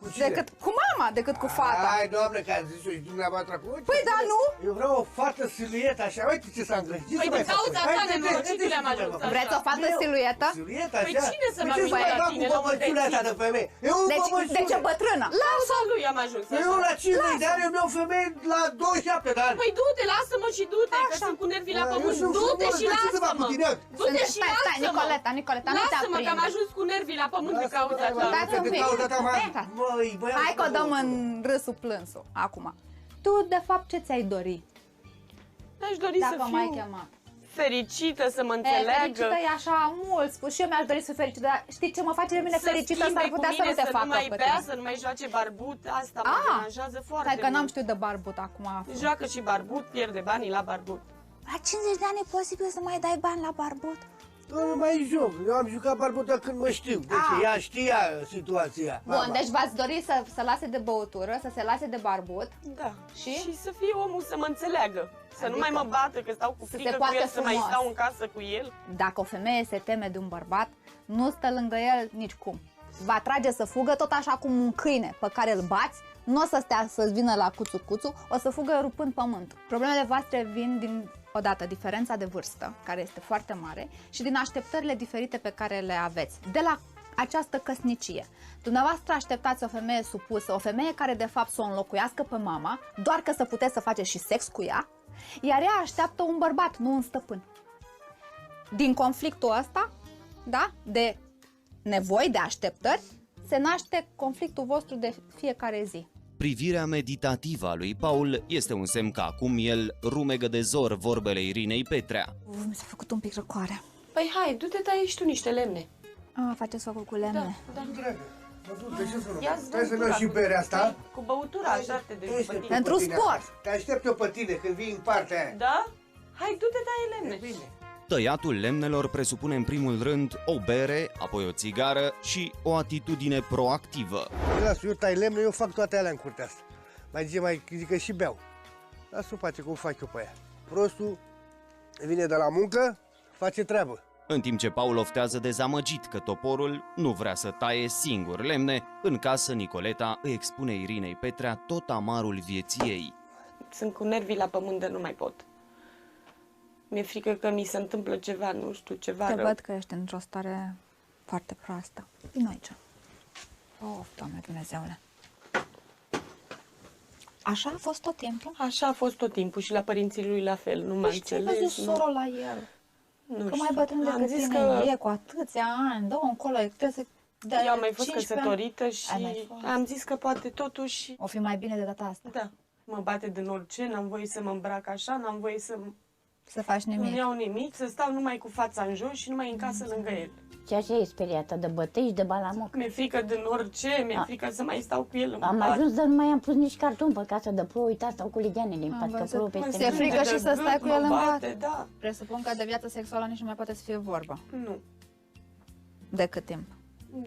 Cu cine? decât cu mama, decât cu fata. Hai, doamne, că ați zis-o și dumneavoastră cu Păi, dar nu? Eu vreau o fată siluetă așa, uite ce s-a îngrășit. Păi din cauza ta, nenorocitule, am ajuns. Vreți o fată siluetă? Silueta Păi așa? cine să mă Păi ce ajute la fac tine, cu domnul băbăciunea asta de femeie? Eu o Deci, băbăciune. de ce bătrână? Cauza lui am ajuns Eu așa. la 50 de ani, eu mi-au femeie la 27 de ani. Păi du-te, lasă-mă și du-te, că sunt cu nervii la Eu pământ. sunt Du-te frumos, și de ce să fac lasă-mă. cu tine? Du-te și Stai, lasă-mă. Nicoleta, nu te Lasă-mă că am aprinde. ajuns cu nervii la pământ din cauza Lasă-mă, ta. Stați un de pic. cauza ta, Stai. măi, băiatul, Hai că o dăm bă, în râsul plânsul, acum. Tu, de fapt, ce ți-ai dori? Aș dori să Dacă m-ai fiu chemat. fericită, să mă înțeleagă. Fericită e așa mult spus și eu mi-aș dori să fiu fericită, dar știi ce mă face pe mine fericită? S-ar putea să nu te să facă nu mai pe bea, tine. să nu mai joace barbut, asta mă Ah! deranjează foarte Stai că n-am mult. știut de barbut acum. aflu. Joacă și barbut, pierde banii la barbut. La 50 de ani e posibil să mai dai bani la barbut? Nu mai joc, eu am jucat barbuta când mă știu, deci Ah. ea știa situația. Bun, deci v-ați dori să lase de băutură, să se lase de barbut. Da. Și? Și să fie omul să mă înțeleagă. Să nu mai Adică mă bată, că stau cu să se frică cu poarte el, să mai frumos. stau în casă cu el. Dacă o femeie se teme de un bărbat, nu stă lângă el nicicum. Va trage să fugă tot așa cum un câine pe care îl bați, nu o să stea să-ți vină la cuțu-cuțu, o să fugă rupând pământul. Problemele voastre vin din, odată, diferența de vârstă, care este foarte mare, și din așteptările diferite pe care le aveți. De la această căsnicie. Dumneavoastră așteptați o femeie supusă, o femeie care de fapt să o înlocuiască pe mama, doar că să puteți să faceți și sex cu ea, iar ea așteaptă un bărbat, nu un stăpân. Din conflictul ăsta, da, de nevoi, de așteptări, se naște conflictul vostru de fiecare zi. Privirea meditativă a lui Paul este un semn că acum el rumegă de zor vorbele Irinei Petrea. Mi s-a făcut un pic răcoare. Păi hai, du-te, tai și tu niște lemne. Faceți focul cu lemne. Da. Dragă, mă duc, de ce să nu? Ia-ți Trebuie să băutura merg și cu- berea asta. Cu băutura, așa te duci pe tine. Pentru sport. Te aștept eu pe tine când vii în partea aia. Da? Hai, du-te, tai lemne. Bine. Tăiatul lemnelor presupune în primul rând o bere, apoi o țigară și o atitudine proactivă. Lasă, eu tai lemne, eu fac toate alea în curtea asta. Mai zice și beau. Lasă-o face cum fac eu pe aia. Prostul vine de la muncă, face treabă. În timp ce Paul oftează dezamăgit că toporul nu vrea să taie singur lemne, în casă Nicoleta îi expune Irinei Petrea tot amarul vieții ei. Sunt cu nervii la pământ de nu mai pot. Mi-e frică că mi se întâmplă ceva, nu știu, ceva Te rău. văd că ești într-o stare foarte proastă. Vino aici. Of, Doamne Dumnezeule. Așa a fost tot timpul? Așa a fost tot timpul și la părinții lui la fel, nu m-a Păi și ce-ai înțeles. văzut soro la el? Nu Că știu. mai bătrân Am decât zis tine că e, cu atâția ani, dă-o încolo, trebuie să Eu am mai fost 15 căsătorită Ai și mai fost. am zis că poate totuși... O fi mai bine de data asta. Da, mă bate din orice, n-am voie să mă îmbrac așa, n-am voie Să faci nu nimic. iau nimic, să stau numai cu fața în jos și numai în casă lângă el. Ce așa e speriată de bătăi și de balamoc. Mi-e frică din orice, mi-e frică să mai stau cu el în Am pat. ajuns, dar nu mai am pus nici carton pe casă de plouă. Uitați, stau cu ligianele în pat, că plouă Mă peste Se mine. frică de și să gât, stai cu mă el în bate, pat. Da, Presupun că de viață sexuală nici nu mai poate să fie vorba. nu, De cât timp?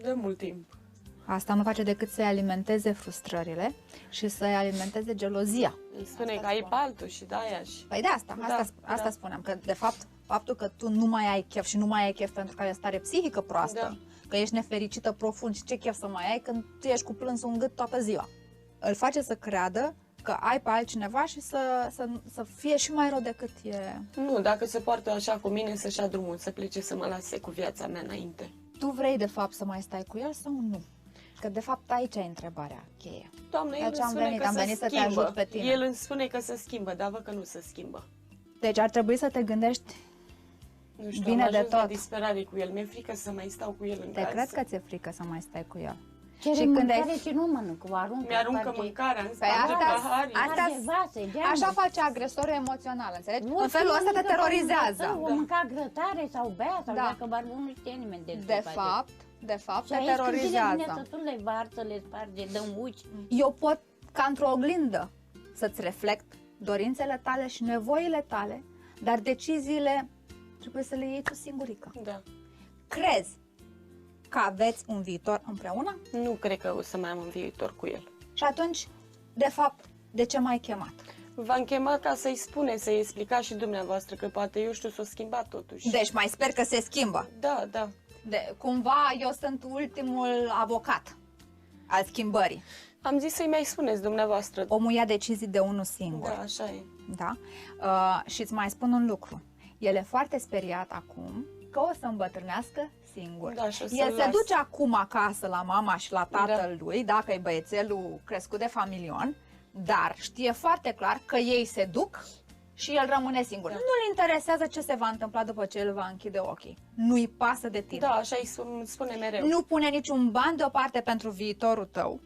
de mult timp. Asta nu face decât să-i alimenteze frustrările și să-i alimenteze gelozia. Îmi spune că ai pe altul și de-aia și... Păi de asta, asta da. spuneam, că de fapt, faptul că tu nu mai ai chef și nu mai ai chef pentru că ai o stare psihică proastă, Da. că ești nefericită profund și ce chef să mai ai când tu ești cu plânsul în gât toată ziua. Îl face să creadă că ai pe altcineva și să fie și mai rău decât e. Nu, dacă se poartă așa cu mine, să-și ia drumul, să plece, să mă lase cu viața mea înainte. Tu vrei de fapt să mai stai cu el sau nu? Că de fapt aici e întrebarea cheie. Doamne, el Deci îmi am spune venit, că am se venit să te schimbă. ajut pe tine. El îmi spune că se schimbă, dar văd că nu se schimbă. Deci ar trebui să te gândești. Nu știu, Bine am de ajuns tot. la disperare cu el. Mi-e frică să mai stau cu el în Te casă. cred că ți-e frică să mai stai cu el. Cere Și când mâncare ai- și nu mănâncă, o aruncă. Mi-aruncă sparge- mâncarea, îmi Păi sparge asta- paharii. asta- sparge vase, geamuri. Așa face agresorul emoțional, înțelegi? Nu În felul știu, ăsta te mănâncă terorizează. părinții tău, O mânca grătare sau bea sau Da. dacă barbul nu știe nimeni de De fapt, și te aici când vine terorizează. să tu le varță, le sparge, dă uci. Eu pot, ca într-o oglindă, să-ți reflect dorințele tale și nevoile tale, dar deciziile trebuie să le iei tu singurică. Da. Crezi că aveți un viitor împreună? Nu cred că o să mai am un viitor cu el. Și atunci, de fapt, de ce m-ai chemat? V-am chemat ca să-i spune, să-i explica și dumneavoastră că poate eu știu s-o schimba totuși. Deci mai sper că se schimbă. Da, da. Cumva eu sunt ultimul avocat al schimbării. Am zis să-i mai spuneți dumneavoastră. Omul ia decizii de unul singur. Da, așa e. Da? Și îți mai spun un lucru. El e foarte speriat acum că o să îmbătrânească singur. Da, și o să-l El se las. duce acum acasă la mama și la tatăl lui, dacă e băiețelul crescut de familion, dar știe foarte clar că ei se duc și el rămâne singur. Da. Nu-l interesează ce se va întâmpla după ce el va închide ochii. Nu-i pasă de tine. Da, așa îi spune mereu. Nu pune niciun ban deoparte pentru viitorul tău.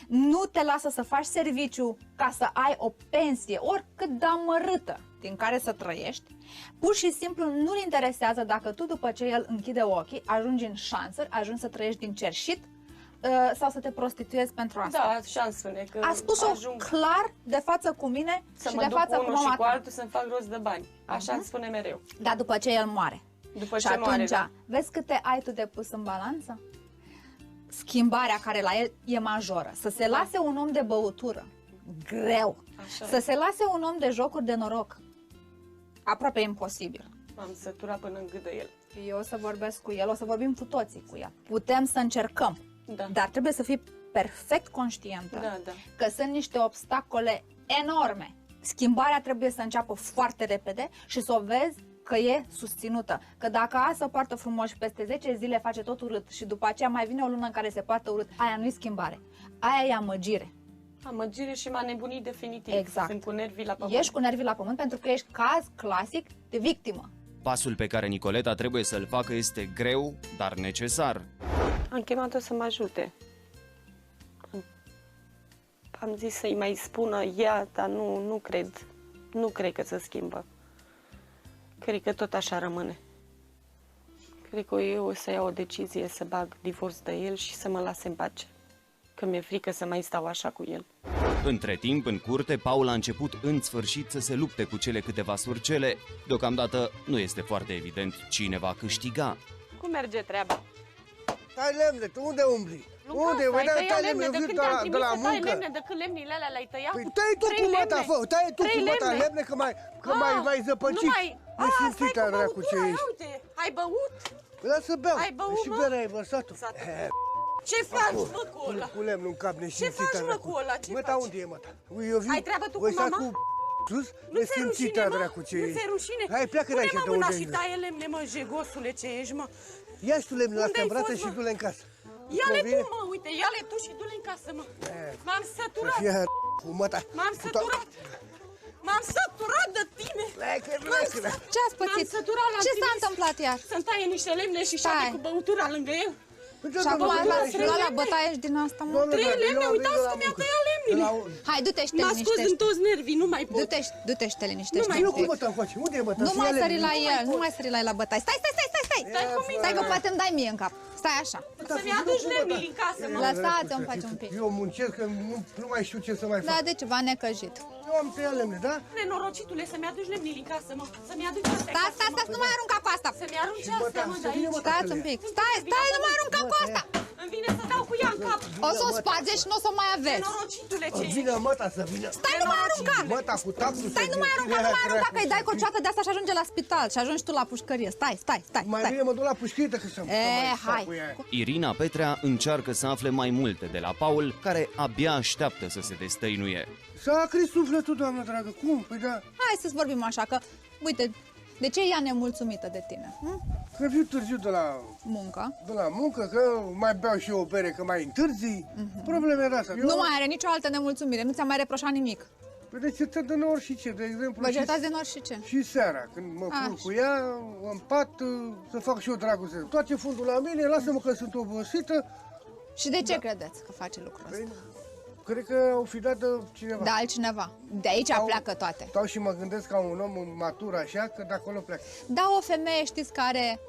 Nu te lasă să faci serviciu ca să ai o pensie, oricât de amărâtă, din care să trăiești. Pur și simplu nu-l interesează dacă tu, după ce el închide ochii, ajungi în șansări, ajungi să trăiești din cerșit sau să te prostituezi pentru asta. Da, așa îmi spune că A spus-o ajung clar de față cu mine să și mă de duc față cu cu unul și mama cu ta. altul să-mi fac rost de bani. Așa îmi spune mereu. Dar după ce el moare. După Și ce atunci, moare, da. vezi câte ai tu de pus în balanță? Schimbarea care la el e majoră. Să se lase un om de băutură, greu. Așa Să se lase un om de jocuri de noroc, aproape imposibil. M-am săturat până în gât de el. Eu o să vorbesc cu el, o să vorbim cu toții cu el. Putem să încercăm, Da. dar trebuie să fii perfect conștientă Da, da. că sunt niște obstacole enorme. Schimbarea trebuie să înceapă foarte repede și să o vezi că e susținută. Că dacă azi se poartă frumos și peste 10 zile face tot urât și după aceea mai vine o lună în care se poartă urât, aia nu-i schimbare. Aia e amăgire. Amăgire și m-a nebunit definitiv. Exact. Sunt cu nervii la pământ. Ești cu nervii la pământ pentru că ești caz clasic de victimă. Pasul pe care Nicoleta trebuie să-l facă este greu, dar necesar. Am chemat-o să mă ajute. Am zis să-i mai spună ea, dar nu cred. Nu cred că se schimbă. Cred că tot așa rămâne. Cred că eu o să iau o decizie să bag divorț de el și să mă lase în pace. Că mi-e frică să mai stau așa cu el. Între timp, în curte, Paul a început în sfârșit să se lupte cu cele câteva surcele. Deocamdată nu este foarte evident cine va câștiga. Cum merge treaba? Tai lemne, tu unde umbli? Unde? Vă dai tai lemne, eu vin de la muncă. lemne, de când lemnile alea le-ai tăiat? Păi tai tu Trei cu măta, lemne. fă, tai tu Trei cu măta lemne. lemne, că mai zăpăcit. Nesimțita, dracu, ce ești. Uite, ai băut? Păi lasă beau. Ai băut, Și mă? berea ai vărsat-o. Ce faci, mă, cu ăla? Cu lemnul în cap, nesimțita, faci, mă, dracu. cu ăla? Ce Măta, faci? unde e, măta? Eu vin, Ai treabă tu voi cu sta mama? cu sus, Nu ți-e rușine, nesimțita, mă? dracu, ce Nu ești. ți-e rușine? Hai, pleacă de aici, Pune-mă de mâna unde și ești. taie lemne, mă, jegosule, ce ești, mă. Ia și tu lemnul astea în Unde-ai brațe fost, și mă? du-le în casă. Ia-le tu, Convine? mă, uite, ia-le tu și du-le în casă, mă. M-am Să săturat, fie cu măta. m-am cu to- săturat. M-am săturat de tine. Pleacă. Ce ați pățit? M-am săturat, l-am Ce s-a trimis întâmplat iar? să-mi taie niște lemne și șade Stai. cu băutura lângă el. Și acum la bătaie și din asta, mă. 3 lemne, uitați cum mi-a tăiat lemnele. Hai, du-te și te M-a scos din liniștești. toți nervii, nu mai pot. Du-te și te liniștești. Eu cu băta încoace, unde e băta? Nu mai sări la el, nu mai sări la el la bătaie. Stai! Stai cu mine. Stai că poate îmi dai mie în cap. Stai așa. Să-mi aduci lemnile în casă, mă. Lăsați-o-mi face un pic. Eu muncesc, că nu mai știu ce să mai Da, fac. de ceva necăjit. Eu am tăiat lemne, da? Nenorocitule, să-mi aduci lemnile în casă, mă. Să-mi aduci astea Stai, acasă, mă. nu mai arunca cu asta. Să-mi arunci astea, mă, de aici. Stați un pic. Stai, nu mai arunca cu asta. Îmi vine să dau cu ea în cap. O să o sparge și nu o să o mai aveți. Nenorocitule, ce e? Vine măta să vină. Stai, nu mai arunca. Măta cu tapul. Stai, nu mai arunca, că îi dai cu o ceată de asta și ajunge la spital și ajungi tu la pușcărie. Stai. Mai bine mă duc la pușchire decât să hai. Irina Petrea încearcă să afle mai multe de la Paul, care abia așteaptă să se destăinuie. S-a acris sufletul, doamnă dragă. Cum? Păi da. Hai să vorbim așa, că, uite, de ce e ea nemulțumită de tine? Că viu târziu de la Muncă. că mai beau și eu o bere, că mai întârzi. Probleme de asta. Nu mai are nicio altă nemulțumire, nu ți-a mai reproșat nimic. Păi de ce ți de nori și ce? De exemplu, Vă certați de nori și ce? și seara, când mă culc cu ea, în pat, să fac și eu dragoste. Toate fundul la mine, lasă-mă că sunt obosită. Și de ce credeți că face lucrul ăsta? Păi, cred că au fi dat de cineva. De altcineva. De aici pleacă toate. Stau și mă gândesc ca un om matur așa, că de acolo pleacă. Da, o femeie, știți, că are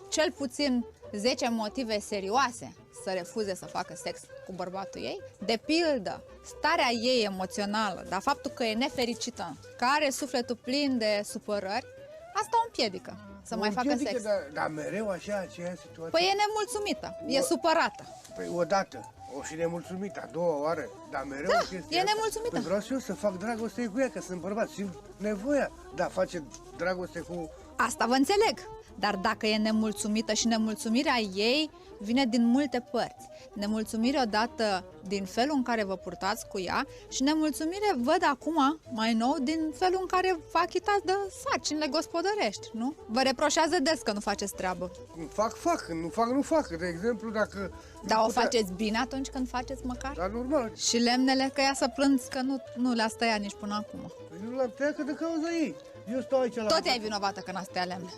cel puțin 10 motive serioase să refuze să facă sex cu bărbatul ei. De pildă, starea ei emoțională, dar faptul că e nefericită, că are sufletul plin de supărări, asta o împiedică să mai facă sex. Dar mereu așa, aceeași situație. Păi e nemulțumită, e supărată. Păi odată, o și nemulțumită, a doua oară, dar mereu Da, chestia e asta. nemulțumită. Păi vreau și eu să fac dragoste cu ea, că sunt bărbat, simt nevoia de a face dragoste cu... Asta vă înțeleg. Dar dacă e nemulțumită și nemulțumirea ei vine din multe părți. Nemulțumire odată din felul în care vă purtați cu ea și nemulțumire văd acum, mai nou, din felul în care vă achitați de sarcinile gospodărești, nu? Vă reproșează des că nu faceți treabă. Fac, nu fac. De exemplu, dacă... Dar o faceți bine atunci când faceți măcar? Dar normal. Și lemnele, că ea să plânți că nu le-a tăiat nici până acum. Păi nu l-am tăiat că de cauza ei. Eu stau aici la... Tot e vinovată că n-ați tăiat lemne.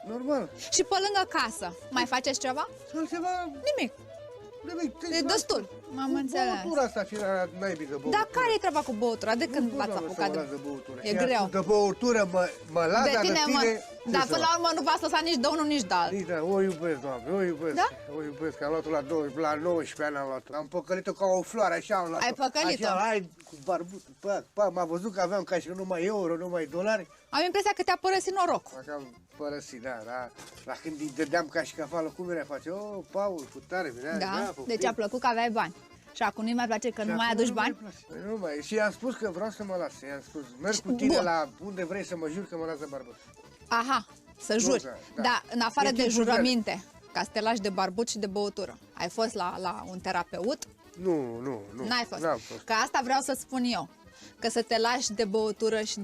Normal. Și pe lângă casă, mai faceți ceva? Altceva... Nimic. E destul, m-am înțeles. Băutura asta fi naibii de băutură. Dar care e treaba cu băutura? De când v-ați apucat de băutură? E greu. De băutură mă las, dar de tine... Dar până la urmă nu v-ați lăsat nici de unul, nici de altul. Da, o iubesc, Doamne, o iubesc. Da? O iubesc, am luat-o la 19 ani am luat-o. Am păcălit-o ca o floare, așa am luat-o. Ai păcălit-o? Așa, hai, cu barbutul, m-a văzut că aveam ca și că numai euro, numai dolari. Am impresia că te-a părăsit norocul. Dacă am părăsit, da. La când îi dădeam ca și cafală, cum era face? Oh, Paul, cu tare, venea. Da? Deci a plăcut că aveai bani. Și acum nu-i mai place că nu mai aduci bani? Păi nu mai. Și i-am spus că vreau să mă las. I-am spus, merg cu tine la unde vrei să mă jur că mă lasă barbut. Aha, să juri. Da, în afară de jurăminte, ca să te lași de barbut și de băutură. Ai fost la un terapeut? Nu. N-ai fost. N-am fost. Că asta vreau să spun eu. Că să te lași de băutură și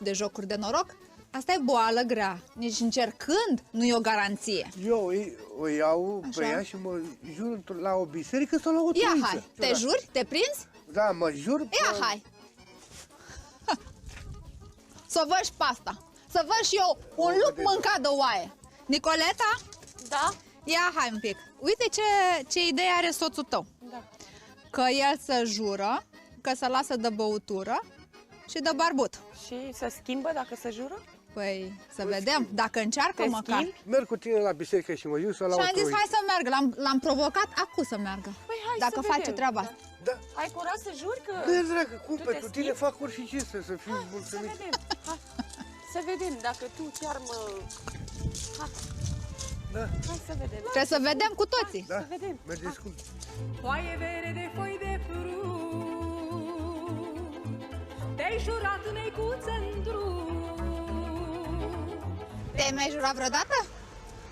de jocuri de noroc, asta e boală grea. Nici încercând nu e o garanție. Eu o iau pe ea și mă jur la o biserică sau la o truiță. Ia, hai, te juri? Te prinzi? Da, mă jur. Ia, hai. Să văd și pasta. Să văd și eu un lup mâncat de oaie. Nicoleta? Da? Ia, hai un pic. Uite ce idee are soțul tău. Da. Că el să jură, că se lasă de băutură și de barbut. Și se schimbă dacă se jură? Păi, să vedem, dacă încearcă Te măcar. schimbi? Merg cu tine la biserică și mă jur sau la Și o am zis, truiță. hai să meargă, l-am provocat acum să meargă. Păi hai Dacă să face vedem. treaba asta. Da. Ai curaj să juri că... Da, dragă, cum Tu pentru te tine schimbi? fac orice să fiu Să mulțumit. vedem. Hai. Să vedem dacă tu chiar mă... Hai. Da. Hai să vedem. Trebuie să vedem cu toții. Da, Să vedem. mergeți cum. Foaie verde, foi de prun, te-ai jurat necuță în drum. Te-ai mai jurat vreodată?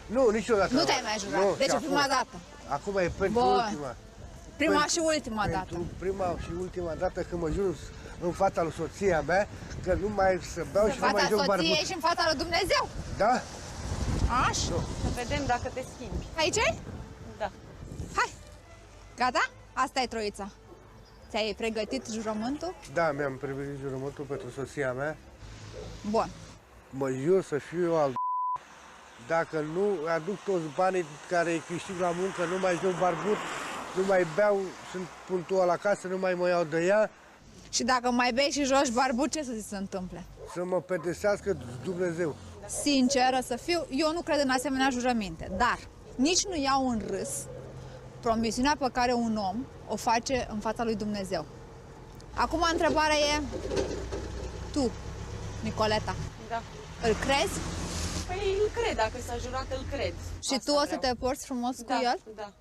Nu, niciodată. Nu te-ai mai jurat, Nu, deci și e prima acum. dată. Acum e pentru Bun. ultima. Prima Pentru- și ultima dată. Pentru prima și ultima dată când mă jur în fața lui soția mea că nu mai să beau În și nu mai fața joc soției barbut. și în fața lui Dumnezeu. Da? Aș? Să vedem dacă te schimbi. Aici ai? Da. Hai. Gata? Asta e troița. Ți-ai pregătit jurământul? Da, mi-am pregătit jurământul pentru soția mea. Bun. Mă jur să fiu al Dacă nu aduc toți banii care îi câștig la muncă, nu mai joc barbut, nu mai beau, sunt punctual acasă, nu mai mă iau de ea, Și dacă mai bei și joci barbut, ce să ți se întâmple? să mă pedepsească Dumnezeu. Sinceră să fiu, eu nu cred în asemenea jurăminte, dar nici nu iau în râs promisiunea pe care un om o face în fața lui Dumnezeu. Acum întrebarea e, tu, Nicoleta, Da. îl crezi? Păi îl cred, dacă s-a jurat, îl cred. Și Asta tu o să vreau. te porți frumos cu Da, el? da.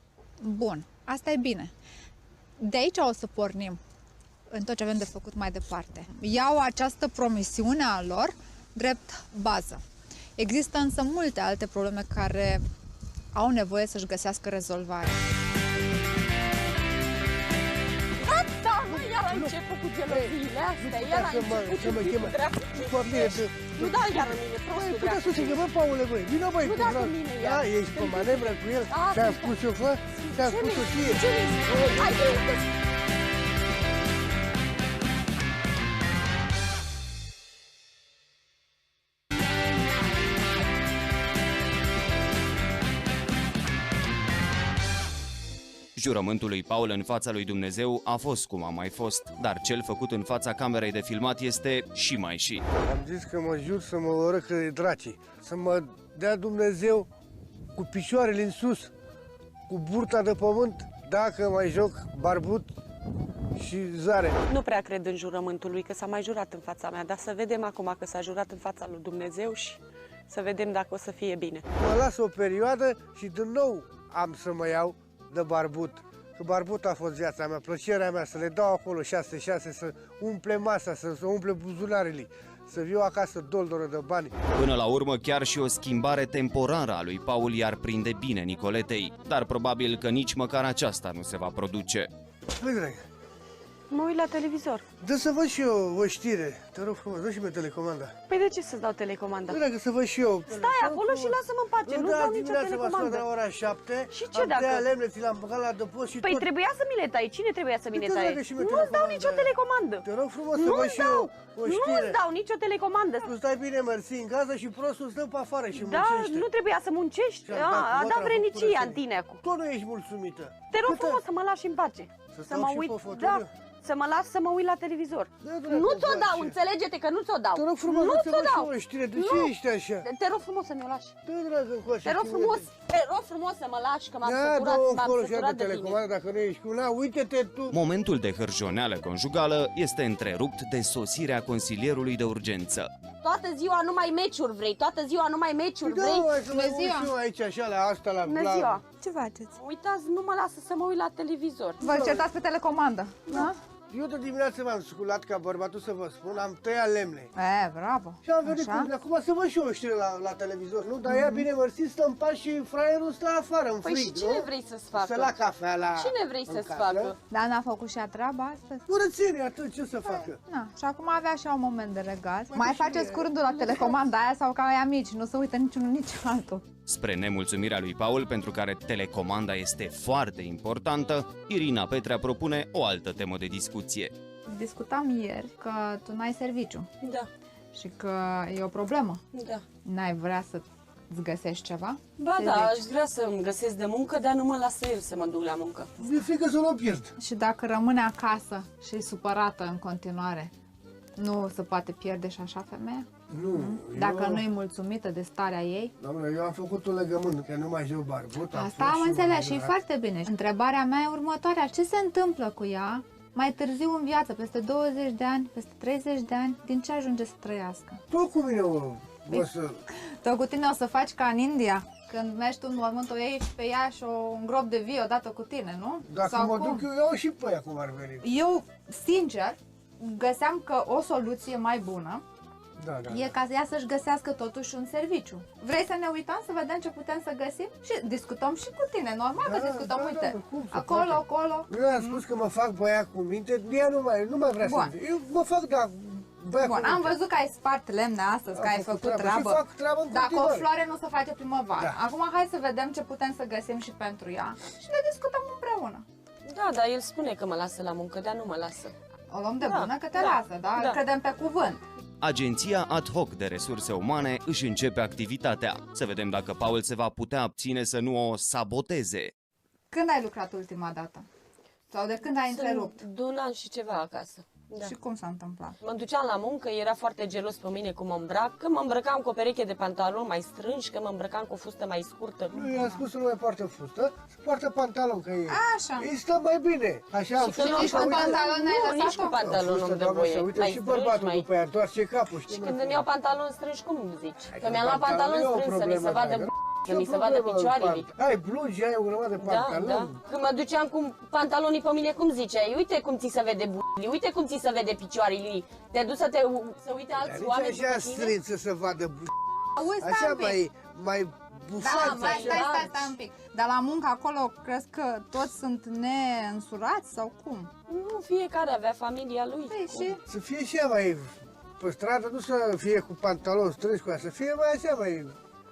Bun, asta e bine. De aici o să pornim în tot ce avem de făcut mai departe. Iau această promisiune a lor drept bază. Există însă multe alte probleme care au nevoie să-și găsească rezolvare. Da, nu, iar a început cu geloziile astea, iar a început să mă cu chemă. dracu ce ești. Nu da iar în mine, Băi, prostul putea dracu. să se chemă, Paule, băi, vină, băi, Nu cu da drag. cu mine, Da, iar. ești pe manevră cu el, Da, ți-am da. spus eu, fă, ți-am Ce spus-o mi- ție. ce mi- Hai, uite. Jurământul lui Paul în fața lui Dumnezeu a fost cum a mai fost, dar cel făcut în fața camerei de filmat este și mai și. Am zis că mă jur să mă orăcă de dracii, să mă dea Dumnezeu cu picioarele în sus, cu burta de pământ, dacă mai joc barbut și zare. Nu prea cred în jurământul lui, că s-a mai jurat în fața mea, dar să vedem acum că s-a jurat în fața lui Dumnezeu și să vedem dacă o să fie bine. Mă las o perioadă și din nou am să mă iau de barbut. Că barbut a fost viața mea, plăcerea mea, să le dau acolo 6-6, să umple masa, să umple buzunarele, să viu acasă doldoră de bani. Până la urmă, chiar și o schimbare temporară a lui Paul i-ar prinde bine Nicoletei, dar probabil că nici măcar aceasta nu se va produce. Băi, dragă, Mă uit la televizor. dă să văd și eu o știre. Te rog frumos, dă și mie telecomanda. Păi de ce să-ți dau telecomanda? Băi, dragă, să văd și eu. Stai acolo și lasă-mă în pace, nu dau nicio dimineața m-a sunat telecomandă. de la ora 7. Și ce am dacă- tăiat lemne, ți le-am băgat la dăpost și Păi tot. trebuia să mi le tai. Cine trebuia să mi le Uite, taie? dragă, și mie Nu-ți dau telecomanda nicio aia. telecomandă. Te rog frumos să văd Nu-ți și eu dau. o știre. Nu-ți dau nicio telecomandă. Tu stai bine, mersi, în casă și prostul stă pe afară și Da, muncește. nu trebuia să muncești. Și-am dat cu A mătra dat pe vrenicia curățenie. în tine acum. Tot nu ești mulțumită. Te rog Câtă- frumos să mă lași în pace. Să Să stau mă și uit. pe fotoliu? Da. Să mă las să mă uit la televizor. Da, dragă, Nu ți-o da, dau, ce? înțelege-te că nu ți-o dau. Te rog frumos, Nu să ți-o văd și dau. eu o știre. De Nu. ce ești așa? Te rog frumos să mi-o lași. Da, dragă, încoace. Te rog frumos, să mă lași, că m-am Da, săturat, dă-o m-am acolo și săturat de de tine. telecomandă dacă nu ești cu una. Uite-te tu. Momentul de hârjoneală conjugală este întrerupt de sosirea consilierului de urgență. Toată ziua numai meciuri vrei, toată ziua numai meciuri Da, vrei. hai să mă Bună uit ziua. și eu aici, așa, la asta, la... Bună ziua. Ce faceți? Uitați, nu mă lasă să mă uit la televizor. Vă certați pe telecomandă, da? Eu de dimineață m-am sculat ca bărbatul să vă spun, am tăiat lemne. Bravo. Și am venit Așa? cu acum să văd și eu o știre la televizor, nu? Dar ea bine mărsit, stă în pas și fraierul stă afară, în Păi frig, și cine nu? vrei să-ți facă? Să la cafea, la... Cine vrei în să-ți casă. facă? Dar n-a făcut și a treaba astăzi? Curățenie, atât, ce să facă? Na, și acum avea și un moment de regat. Mai și faceți mie. curândul la telecomanda aia sau ca aia mici, nu se uită niciunul nici altul. Spre nemulțumirea lui Paul, pentru care telecomanda este foarte importantă, Irina Petrea propune o altă temă de discuție. Discutam ieri că tu n-ai serviciu Da, și că e o problemă. da. N-ai vrea să-ți găsești ceva? Ba da, Serviciu. aș vrea să-mi găsesc de muncă, dar nu mă lasă el să mă duc la muncă. Mi-e frică să nu o pierd. Și dacă rămâne acasă și e supărată în continuare, nu se poate pierde și așa femeia? Nu, Dacă eu... nu e mulțumită de starea ei? Doamne, eu am făcut un legământ, că nu mai joc barbut. Asta am fost înțeles și e jurat. foarte bine. Întrebarea mea e următoarea. Ce se întâmplă cu ea mai târziu în viață, peste 20 de ani, peste 30 de ani? Din ce ajunge să trăiască? Tot cu mine o să... Tu cu tine o să faci ca în India, când mergi tu în mormânt, o iei pe ea și o îngrop de vie odată cu tine, nu? Dacă Sau mă cum? duc, eu iau și pe ea cum ar veni. Eu, sincer, găseam că o soluție mai bună Da, da. e ca ea să-și găsească totuși un serviciu. Vrei să ne uităm să vedem ce putem să găsim? Și discutăm și cu tine, normal că Da, discutăm, da, uite, da, cum să acolo, poate? acolo. Eu am spus că mă fac băiat cu minte, ea nu mai vrea Bun. să... Eu mă fac, da, băiat Bun, cu am minte. văzut că ai spart lemne astăzi, că Am ai făcut făcut treabă treabă. și fac treabă în Dacă o continuare. floare nu se face primăvară. Da. Acum hai să vedem ce putem să găsim și pentru ea și le discutăm împreună. Da, dar el spune că mă lasă la muncă, dar nu mă lasă. O luăm de Da, bună că te da, lasă, da? da. Îl credem pe cuvânt. Agenția ad hoc de resurse umane își începe activitatea. Să vedem dacă Paul se va putea abține să nu o saboteze. Când ai lucrat ultima dată? Sau de când ai întrerupt? De un an și ceva acasă. Da. Și cum s-a întâmplat? Mă duceam la muncă, era foarte gelos pe mine cum mă îmbrac, că mă îmbrăcam cu o pereche de pantaloni mai strânși, că mă îmbrăcam cu o fustă mai scurtă. Nu, i-am spus să nu mai poartă fustă, să poartă pantalon, că e. Așa. Îi stă mai bine. Așa am Și spus. că nici cu pantalon n-ai nu, lăsat-o? nici cu pantalon nu-mi dă voie. Uite, Mai și strânși, bărbatul mai... după aia întoarce capul, știi? Și când îmi iau pantaloni strânși, cum îmi zici? Hai Că mi-am luat pantaloni e o strânși să mi se problemă, vadă dragă. să mi se vadă picioarele. Ai blugi, ai o grămadă de Da, pantaloni. da. Când mă duceam cu pantalonii pe mine, cum ziceai? Uite cum ți se vede b***li, uite cum ți se vede picioarele. Te-ai dus să uite alți Dar oameni nici așa după tine? strâns să vadă Auzi, stai așa un pic. mai Da, bufați. mai așa. stai un pic. Dar la muncă acolo crezi că toți sunt neînsurați sau cum? Nu, fiecare avea familia lui. Păi și? Să fie și ea mai pe stradă, nu să fie cu pantaloni strânși cu aia, să fie mai așa,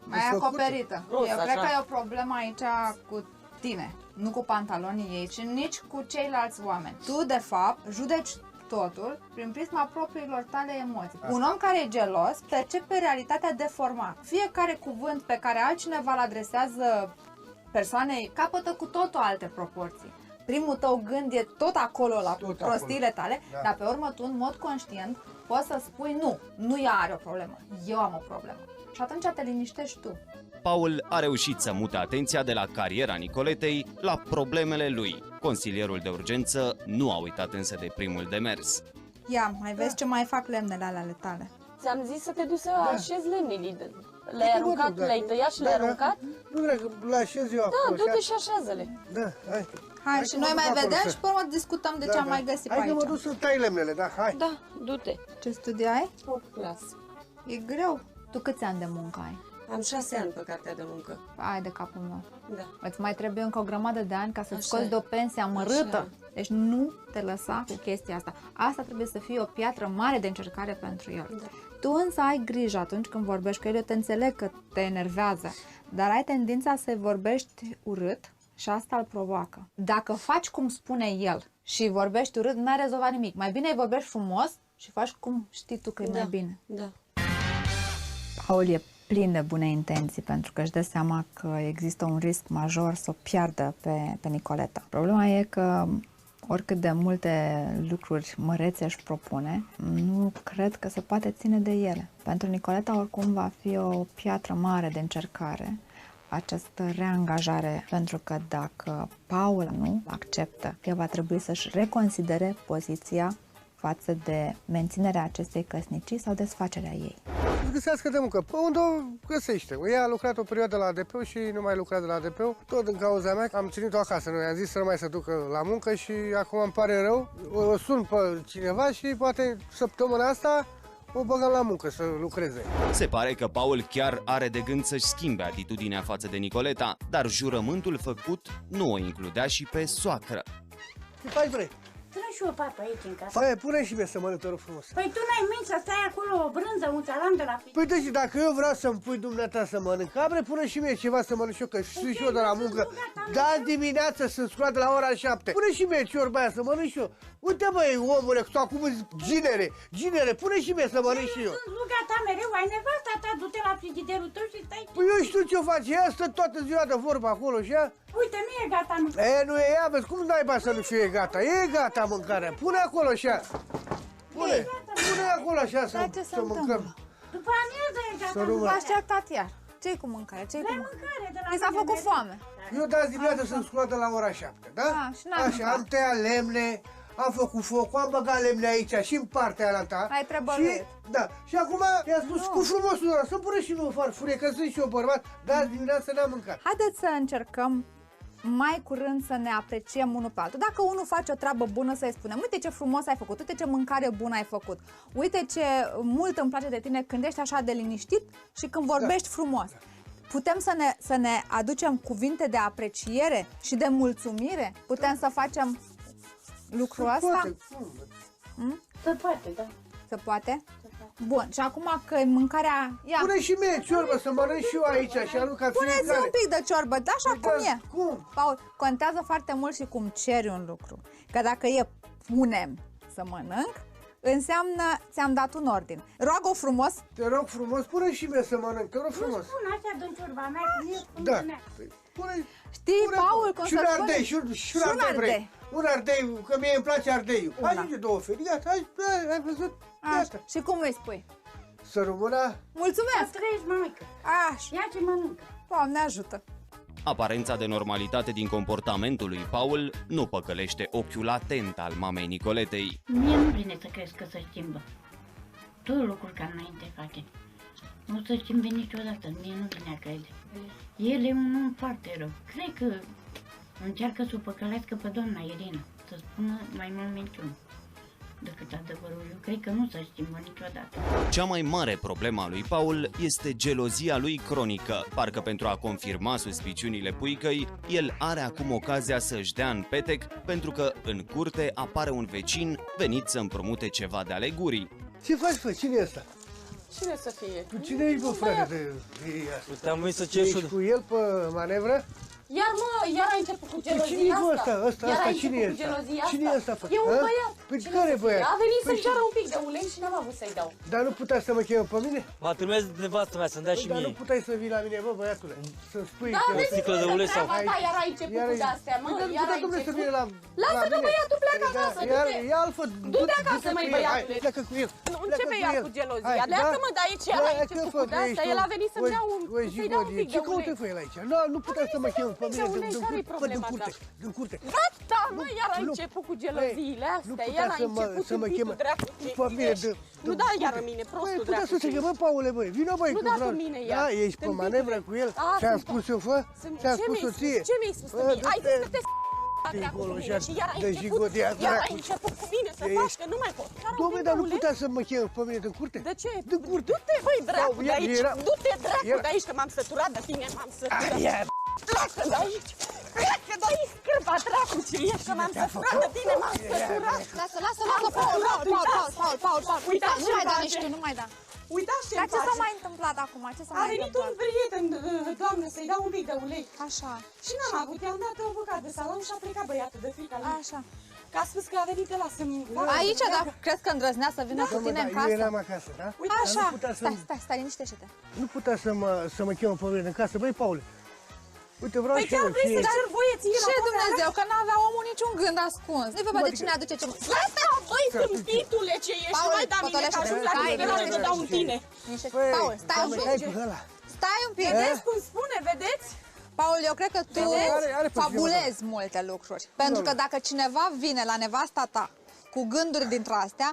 Mai făcută. acoperită. Rost, Eu cred așa. că e o problemă aici cu tine, nu cu pantalonii ei, ci nici cu ceilalți oameni. Tu, de fapt, judeci totul prin prisma propriilor tale emoții. Un om care e gelos percepe realitatea deformat. Fiecare cuvânt pe care altcineva îl adresează persoanei capătă cu totul alte proporții. Primul tău gând e tot acolo la Tot prostiile acolo. tale, Da. dar pe urmă tu, în mod conștient, poți să spui nu ea are o problemă, eu am o problemă. Și atunci te liniștești tu. Paul a reușit să mute atenția de la cariera Nicoletei la problemele lui. Consilierul de urgență nu a uitat însă de primul demers. Ia, mai vezi ce mai fac lemnele alea ale tale. Ți-am zis să te duci să așezi lemnele. Le-ai Uite, mă aruncat, duc, da. le-ai tăiat și Da, le-ai da. aruncat? Nu, dragă, le așez eu Da, acolo. du-te așa. și așează-le. Da, hai. Hai, și că noi mă mai duc acolo, vedem să- și pe urmă discutăm de ce am mai găsit pe Hai că mă aici. duc să tai lemnele, da, hai. Da, du-te. Ce studii ai? 8 clasă. E greu. Tu câți ani de muncă ai? Am 6 ani pe cartea de muncă. Ai de capul meu. Da. Îți mai trebuie încă o grămadă de ani ca să-ți Așa scoți e. de o pensie amărâtă. Așa Deci nu te lăsa cu chestia asta. Asta trebuie să fie o piatră mare de încercare pentru el. Da. Tu însă ai grijă atunci când vorbești cu el, eu te înțeleg că te enervează, dar ai tendința să-i vorbești urât și asta îl provoacă. Dacă faci cum spune el și vorbești urât, n-ai rezolvat nimic. Mai bine îi vorbești frumos și faci cum știi tu că e mai bine. Da. Paul e plin de bune intenții pentru că își dă seama că există un risc major să o piardă pe Nicoleta. Problema e că oricât de multe lucruri mărețe își propune, nu cred că se poate ține de ele. Pentru Nicoleta oricum va fi o piatră mare de încercare această reangajare, pentru că dacă Paul nu acceptă, ea va trebui să-și reconsidere poziția față de menținerea acestei căsnicii sau desfacerea ei. Să găsească de muncă. Pe unde o găsește? Ea a lucrat o perioadă la ADP și nu mai lucrat de la ADP. Tot din cauza mea am ținut-o acasă. Noi am zis să nu mai se ducă la muncă și acum îmi pare rău. O sun pe cineva și poate săptămâna asta o băgăm la muncă să lucreze. Se pare că Paul chiar are de gând să-și schimbe atitudinea față de Nicoleta, dar jurământul făcut nu o includea și pe soacră. Ce faci, vrei? Pune și o papă aici în casă. Păi, pune și mie să mănânc, te rog frumos. Păi tu n-ai mâini să stai acolo o brânză, un salam de la frigider. Păi deci dacă eu vreau să-mi pui dumneata să mănânc cabre, pune și mie ceva să mănânc și eu, că sunt și eu de la muncă. Da, dimineața sunt scoat de la ora 7. Pune și mie ciorba aia să mănânc și eu. Uite băi, omule, tu acum ginere, pune și mie să mănânc și eu. Sunt ruga ta mereu, ai nevasta ta, du-te la frigiderul tău și stai. Păi eu știu ce face, ea stă toată ziua de vorbă acolo și ea... Uite, nu e gata, nu. Nu e ea, vezi, cum naiba să nu fie gata? E gata mâncarea, pune acolo și ea. Pune acolo așa Dar ce se să mâncăm. întâmplă? După amiază e gata. Să nu mă- V-a așteptat iar. Ce-i cu mâncare? Ce-i cu Ai mâncare? mâncare de la Mi s-a mine făcut mereu. foame. Eu de azi dimineața sunt scoată la ora 7, da? Și n-am Așa, mâncat. am tăiat lemne, am făcut foc, am băgat lemne aici și în partea aia ta. Ai trebăluit. Și, da, și acum i-am spus cu frumosul ăla, să-mi pune și mie o farfurie, că sunt și eu bărbat, dar azi dimineața n-am mâncat. Haideți să încercăm mai curând să ne apreciem unul pe altul. Dacă unul face o treabă bună, să-i spunem: uite ce frumos ai făcut, uite ce mâncare bună ai făcut, uite ce mult îmi place de tine când ești așa de liniștit și când vorbești frumos. Putem să ne aducem cuvinte de apreciere și de mulțumire? Putem să facem lucrul ăsta? Poate, Se poate, da. Se poate? Bun, și acum că mâncarea... Ia, Pune și mie ciorbă să mănânc și eu aici și arunc ca puneți fiecare. un pic de ciorbă, da, așa cum e. Cum? Paul, contează foarte mult și cum ceri un lucru. Că dacă e punem să mănânc, înseamnă ți-am dat un ordin. Roagă-o frumos. Te rog frumos, pune și mie să mănânc, te rog Nu frumos. spun așa din ciorba mea, că mie spun Da. mea. Pune, Știi, pune, Paul, cum și să un spune? ardei, și un ardei vrei. Un ardei, că mie îmi place ardeiul. Una. Ajunge 2 felii, gata, ai văzut? Așa. Gata. Și cum îi spui? Să rămână. Mulțumesc! Trăiești, mămică. Așa. Ia ce mănâncă. Doamne ajută! Aparența de normalitate din comportamentul lui Paul nu păcălește ochiul atent al mamei Nicoletei. Mie nu vine să crezi că se schimbă. Tot lucruri ca înainte face. Nu se schimbe niciodată, mie nu vine a crede. El e un om foarte rău. Cred că încearcă să o păcălească pe doamna Irina, să spună mai mult minciuni decât adevărul. Eu cred că nu se schimbă niciodată. Cea mai mare problemă a lui Paul este gelozia lui cronică. Parcă pentru a confirma suspiciunile puicăi, el are acum ocazia să-și dea în petec pentru că în curte apare un vecin venit să împrumute ceva de ale gurii. Ce faci, fă? Cine e ăsta? Cine să fie? Cu cine ești, bă, frate? Te-am venit să cer Ești cu el pe manevră? Iar a început cu Cine gelozia e, bă, asta. ăsta? Iar a Cine început e cu ăsta? gelozia asta. Cine e ăsta, fă? E un Hă? băiat. Păi Cine care să fie? băiat? A venit Păi să-mi și- ceară un pic de ulei și n-am avut să-i dau. Dar nu putea să mă cheme pe mine? M-a trimis nevastă mea să-mi dea și Dar nu mie. puteai să vii la mine, bă, băiatule, să-mi spui Da, că... vezi, sticlă de ulei sau- treaba ta, iar a început cu de-astea, mă, Păi, dar nu iar a putea, dom'le, să început. vină la Lasă că mine. băiatul pleacă Păi, da, acasă, iar- du-te. Ia alfă, Du-te acasă, măi, cu el, băiatule. hai, pleacă cu el. Nu pleacă începe cu ea el. cu gelozia. Hai, Leacă-mă de aici, iar a Hai, început că, cu de-astea. El a venit să-mi dea un, o să-i dau un pic de Ce ulei. caută fă el aici? Nu, nu putea să mă chem pe mine, ulei, care-i problema curte, ta? din curte. Gata, mă, iar a Nu. început cu geloziile Nu astea. putea Iar a să mă- început să mă un chemă. pic dracu. Pe mine, Nu da iar în mine, Băi, prostul putea dracu. să se chemă, Paule, băi, vină, băi, Nu că da vreau- cu mine, Da, iar. ești pe Tâmpitule. manevră cu el? A, Ți-am sunt- spus eu, fă? Ți-am Ce spus mi-ai eu spus? ție? Ce mi-ai spus Bă, mie? Ai zis că te dracu Dincolo, cu și mine și iar a de început, jigodia iar a dracu. început cu mine să Ești- faci, că nu mai pot. Care un Dom'le, pic dar de nu ulei? putea să mă chem pe mine din curte? De ce? Din curte. Du-te, băi, dracu, Sau de aici. era- Du-te, dracu, era- de aici, că m-am săturat de tine, m-am săturat. Iar, Pleacă de aici. Pleacă de aici, scârba, dracu, ce ești, că m-am săturat de tine, m-am săturat. Lasă, Paul, Uitați nu ce mai da face. nici tu, nu mai da. Uitați ce Dar ce s-a face. mai întâmplat acum? Ce s-a A mai venit un întâmplat? prieten, doamnă, să-i dau un pic de ulei. Așa, Și n-am avut, i-am dat o bucată de salam și a plecat băiatul de frica lui. așa. Că a spus că a venit de la să-mi... Aici, dar crezi că îndrăznea să vină cu dom'le, tine în dar eu casă? eram acasă, da? Uite, Așa, Dar nu putea să- stai, liniștește-te. Nu putea să mă chemă pe mine în casă. Băi, Paule, uite, vreau Păi și chiar eu vrei ție. să cer voie ție la Ce camera Dumnezeu, mea? că n-avea omul niciun gând ascuns. Nu-i vorba de Adică- cine aduce ce... Lasă, băi, câmpitule ce ești, Paul, nu mai da mine, că potolește-te. ajung la Stai, tine, la liniștește-te. să dau în tine. Păi, Paul, stai un hai pic. cu ăla. Stai un pic. Vedeți cum spune, vedeți? Paul, eu cred că tu Are pe fabulezi multe lucruri. Pentru că dacă cineva vine la nevasta ta cu gânduri dintre astea,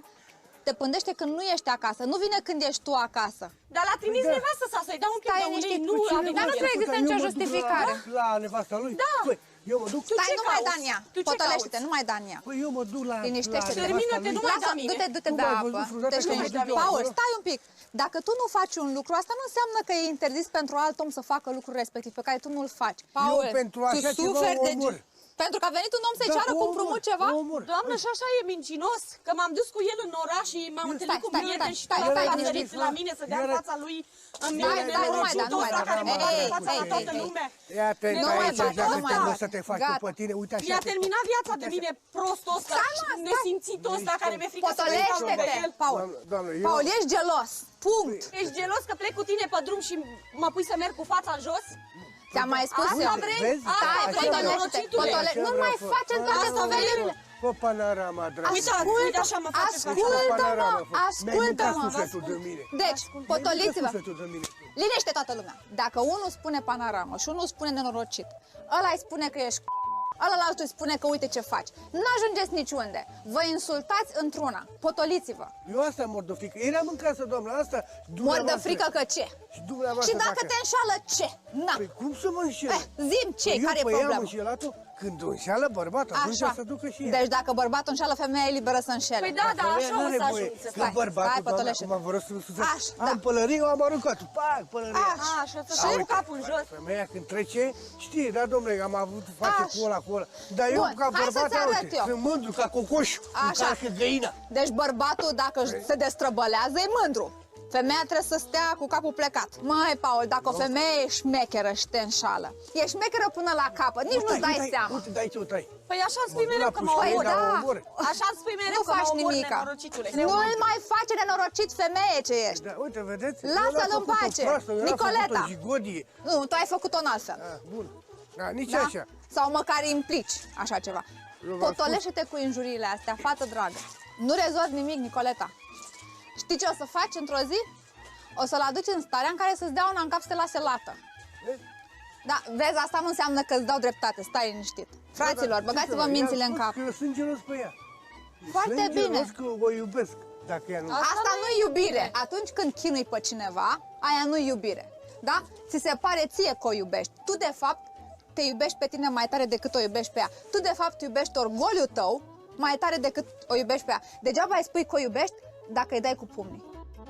te pândește când nu ești acasă, nu vine când ești tu acasă. Dar l-a trimis Da. nevastă sa să-i dau un pic Stai de ulei, liniștit. nu a Dar venit nu el. trebuie există nicio justificare. La nevasta lui? Da. Păi, eu mă duc... Stai, ce nu mai cauți? da în ea. Tu ce Potolește-te, cauți? nu mai da în ea. Păi eu mă duc la Liniștește-te. nevasta Termină-te, lui. nu mai da Lasă, mine. du-te Nu pe m-ai apă. văzut vreodată Deci că mă liniștit. duc eu Paul, acolo? stai un pic. Dacă tu nu faci un lucru, asta nu înseamnă că e interzis pentru alt om să facă lucrul respectiv pe care tu nu-l faci. Paul, pentru tu așa ceva suferi o de... omor. Pentru că a venit un om să-i Da, ceară cu o împrumut omor, ceva? o omor. Doamnă, și așa e mincinos, că m-am dus cu el în oraș și m-am Nu, întâlnit stai, cu stai, prieteni și stai, tot stai, a liniștit, sărit la mine să dea în Iar- fața lui în Dai, dai, nu mai da, nu mai da. care mă dă în Ei, fața la ei, toată ei. lumea. Ia atent Nu mai aici, bate, ia nu să mai te bate. mă să te faci Gata. tu pe tine. Uite așa. Mi-a terminat viața de mine prostul ăsta, Stai, mă, stai. nesimțitul ăsta care mi-e frică să mă dau pe Potolește-te, el. Paul. Doamnă, eu... Paul, ești gelos. Punct. Ești gelos că plec cu tine pe drum și mă pui să merg cu fața în jos? Ți-am mai spus Asta eu. vrei? Vezi? Asta Stai, vrei, potolește-te. norocitule? Nu mai faceți toate Asta vrei? sovelirile. Pe panorama, dragă. Uite așa mă face fața. Ascultă-mă, Mi-ai ascultă-mă. mâncat sufletul de mine. Deci, Mi-ai potoliți-vă. mâncat sufletul de mine. Liniște toată lumea. Dacă unul spune panoramă și unul spune nenorocit, ăla îi spune că ești ălălalt îi spune că uite ce faci. Nu ajungeți niciunde. Vă insultați într-una. Potoliți-vă. Eu asta mor de frică. Eram în casă, doamna, asta... Mor de dumneavoastră- frică că ce? Și dumneavoastră Și dacă facă. te înșală, ce? Na. Păi cum să mă înșel? Zim ce, care e Păi eu am problema? înșelat-o când înșeală bărbatul, atunci Așa. să ducă și ea. Deci dacă bărbatul înșală, femeia e liberă să înșele. Păi da, da, Femeia așa o n-are să voie. ajung să Că Stai, bărbatul, stai, doamna, pătolește. acum vă rog să Așa, am da. pălărie, eu am aruncat. Pac, pălărie. Așa. Așa, să dau cu capul în jos. Femeia când trece, știe, da, domnule, am avut face Așa. cu ăla, cu ăla. Dar eu, Bun, ca hai bărbat, să-ți arăt uite, eu. sunt mândru, ca cocoșul, Așa. încarcă găina. Deci bărbatul, dacă se destrăbălează, e mândru. Femeia trebuie să stea cu capul plecat. Măi, Paul, dacă o femeie e șmecheră și te înșală, e șmecheră până la capăt, nici nu-ți dai seama. Uite, dai ce o tai. Păi așa îmi spui mereu că mă omor, da. Așa îmi spui mereu că mă omor, nenorocitule. Nu-l mai face nenorocit, femeie ce ești. Da, uite, vedeți? Lasă-l în pace, Nicoleta. Nu, tu ai făcut-o în altfel. Bun. Da, nici așa. Sau măcar implici așa ceva. Potolește-te cu injuriile astea, fată dragă. Nu rezolvi nimic, Nicoleta. Știi ce o să faci într-o zi? O să-l aduci în starea în care să-ți dea una în cap să te lase lată. Da, vezi, asta nu înseamnă că îți dau dreptate, stai liniștit. Fraților, băgați-vă mințile în cap. Eu sunt gelos pe ea. Foarte bine. Sunt că o iubesc, dacă ea nu... Asta nu-i iubire. Atunci când chinui pe cineva, aia nu-i iubire. Da? Ți se pare ție că o iubești. Tu, de fapt, te iubești pe tine mai tare decât o iubești pe ea. Tu, de fapt, iubești orgoliul tău mai tare decât o iubești pe ea. Degeaba îi spui că o iubești dacă îi dai cu pumnii.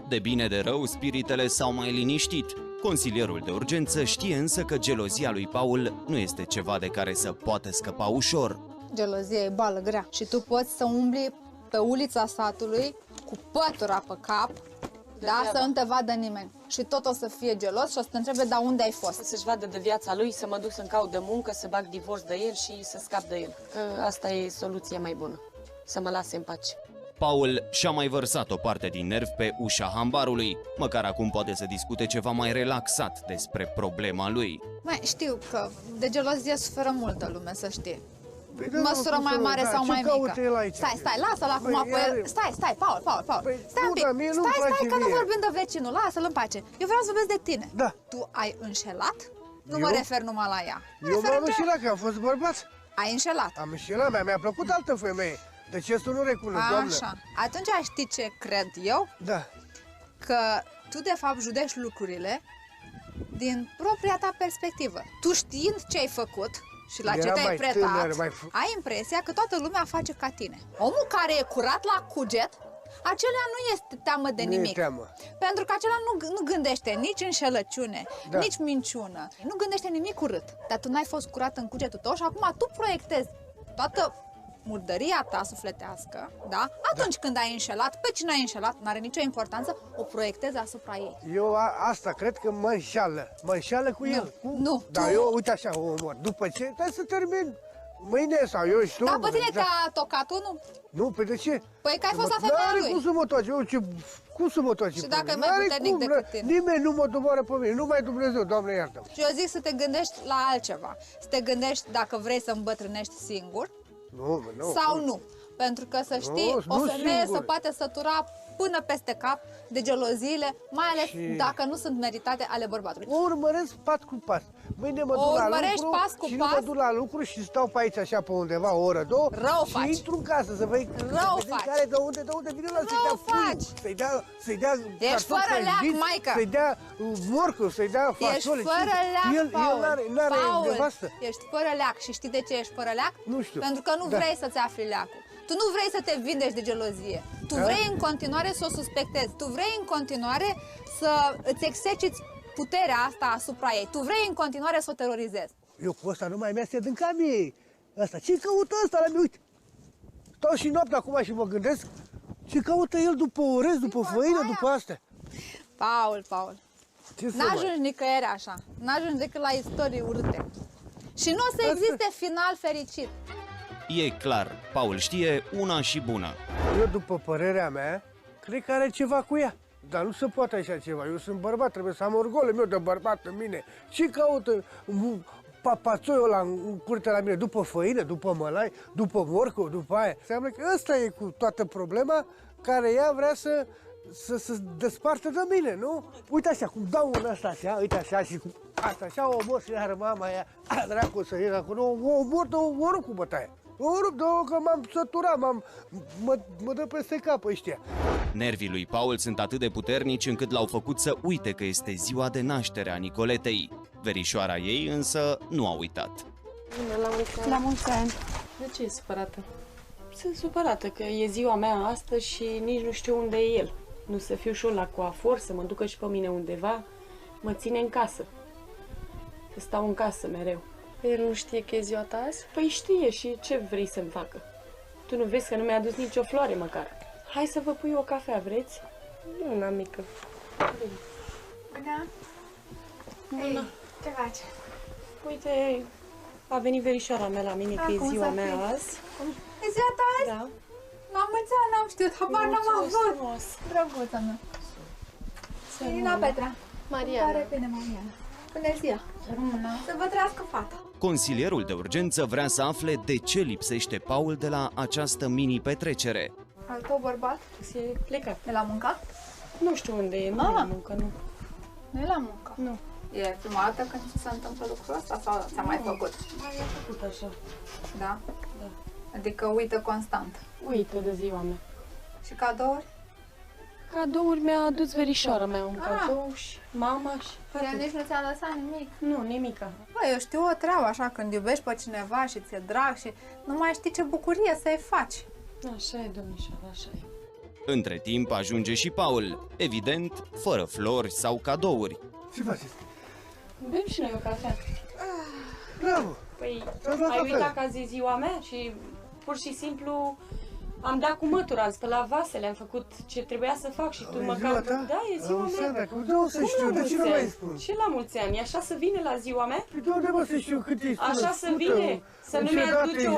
De bine de rău, spiritele s-au mai liniștit. Consilierul de urgență știe însă că gelozia lui Paul nu este ceva de care să poată scăpa ușor. Gelozia e bală grea și tu poți să umbli pe ulița satului cu pătura pe cap, da, să nu te vadă nimeni. Și tot o să fie gelos și o să te întrebe, dar unde ai fost? Să-și vadă de viața lui, să mă duc să-mi caut de muncă, să bag divorț de el și să scap de el. Că asta e soluția mai bună, să mă lase în pace. Paul și-a mai vărsat o parte din nerv pe ușa hambarului, măcar acum poate să discute ceva mai relaxat despre problema lui. Mai știu că de gelozie suferă multă lume, să știi. Păi, Măsură mai mare sau mai mică. Stai, lasă-l acum pe el. Stai, Paul. Stai un pic. Stai, că nu vorbim de vecinul, lasă-l în pace. Eu vreau să vorbesc de tine. Da. Tu ai înșelat? Nu mă refer numai la ea. Eu m-am înșelat, că am fost bărbat. Ai înșelat? Am înșelat, mi-a plăcut altă femeie. Deci asta nu recunosc, doamnă. Așa. Atunci știi ce cred eu? Da. Că tu de fapt judești lucrurile din propria ta perspectivă. Tu știind ce ai făcut și la ce te-ai pretat, ai impresia că toată lumea face ca tine. Omul care e curat la cuget, acela nu este teamă de nimic. Pentru că acela nu gândește nici înșelăciune, nici minciună. Nu gândește nimic urât. Dar tu n-ai fost curat în cugetul tău și acum tu proiectezi toată murdăria ta sufletească, da? Atunci când ai înșelat, pe cine ai înșelat, n-are nicio importanță, o proiectezi asupra ei. Eu asta cred că mă înșeală cu el. Nu. Dar eu, uite așa, o omor. După ce, trebuie să termin mâine sau eu știu. Da, pe tine te-a tocat unul? Nu, pe de ce? Păi că ai fost la femeia lui. Cum să mă toace? Cum să mă toace? Și dacă e mai puternic decât tine? Nimeni nu mă doboară pe mine, numai Dumnezeu, Doamne iartă-mă. Și eu zic să te gândești la altceva. Să te gândești dacă vrei să îmbătrânești singur. Nu, sau nu. Pentru că să știi, o femeie se poate sătura până peste cap de geloziile, mai ales dacă nu sunt meritate ale bărbatului. O urmăresc pas cu pas. Mâine mă duc la lucru și nu mă duc la lucru și stau pe aici așa pe undeva o oră, două și intru în casă să văd care de unde vine la să-i dea ești fără leac, maică! Să-i dea morcov, să-i dea fasole. Ești fără leac, Paul! Paul, ești fără leac și știi de ce ești fără leac? Nu știu. Pentru că nu vrei să-ți afli leacul. Tu nu vrei să te vindeci de gelozie. Tu vrei în continuare să o suspectezi. Tu vrei în continuare să îți exerciți puterea asta asupra ei. Tu vrei în continuare să o terorizezi. Eu cu ăsta nu mai mi-a din camie. Asta, ce căută ăsta la mine? Uite, stau și noaptea acum și mă gândesc ce caută el după orez, după făină, după astea. Paul, n-ajungi nicăieri așa. N-ajungi decât la istorii urâte. Și nu o să existe final fericit. E clar, Paul știe una și bună. Eu, după părerea mea, cred că are ceva cu ea. Dar nu se poate așa ceva. Eu sunt bărbat, trebuie să am orgolul meu de bărbat în mine. Ce caută papațoiul ăla în curte la mine? După făină, după mălai, după morcov, după aia. Înseamnă că ăsta e cu toată problema care ea vrea să despartă de mine, nu? Uite așa, cum dau un ăsta așa, uite așa și cu asta așa o omor și iară mama aia, dracu să iei acolo, o rup cu bătaia. O rup, că m-am săturat, mă dă peste cap ăștia. Nervii lui Paul sunt atât de puternici încât l-au făcut să uite că este ziua de naștere a Nicoletei. Verișoara ei însă nu a uitat. Bună, la mulți ani! La mulți ani! De ce e supărată? Sunt supărată că e ziua mea astăzi și nici nu știu unde e el. Nu să fiu și eu la coafor, să mă ducă și pe mine undeva, mă ține în casă. Să stau în casă mereu. El nu știe că e ziua ta azi? Păi știe și ce vrei să-mi facă? Tu nu vezi că nu mi-a adus nicio floare măcar? Hai să vă pui o cafea, vreți? Nu, n-am mică. Bună! Bună! Ce faci? Uite, a venit verișoara mea la mine, că e ziua mea azi. E ziua ta azi? Da. La mulți ani n-am știut, habar n-am avut. Drăguța mea. Irina Petra. Mariana. Pare bine, Mariana. Bună ziua! Să vă trăiască fata! Consilierul de urgență vrea să afle de ce lipsește Paul de la această mini-petrecere. Al tău bărbat? E plecat. E la muncă? Nu știu unde e, nu e la muncă, nu. Nu e la muncă? Nu. E prima dată când ți se întâmplă lucrul ăsta sau ți-a mai făcut? Mai a făcut așa. Da? Da. Adică uită constant. Uită de ziua mea. Și cadouri? Cadouri mi-a adus verișoara mea un cadou și mama și Ea atât. nici nu ți-a lăsat nimic. Nu, nimica. Bă, eu știu o treabă așa, când iubești pe cineva și ți-e drag și nu mai știi ce bucurie să-i faci. Așa e, domnișoara, așa e. Între timp ajunge și Paul, evident, fără flori sau cadouri. Ce faceți? Bem și noi o cafea. Bravo! Păi, Ți-am luat ai cafea. uitat că azi e ziua mea și pur și simplu am dat cu mătura, am spălat vasele, am făcut ce trebuia să fac și tu E măcar... ziua ta? Da, e ziua mea. De unde să știu? De ce nu mai spun? Ce la mulți ani? E așa să vine la ziua mea? Păi de unde mă să știu cât ești Așa să vine? Să nu mi-aduce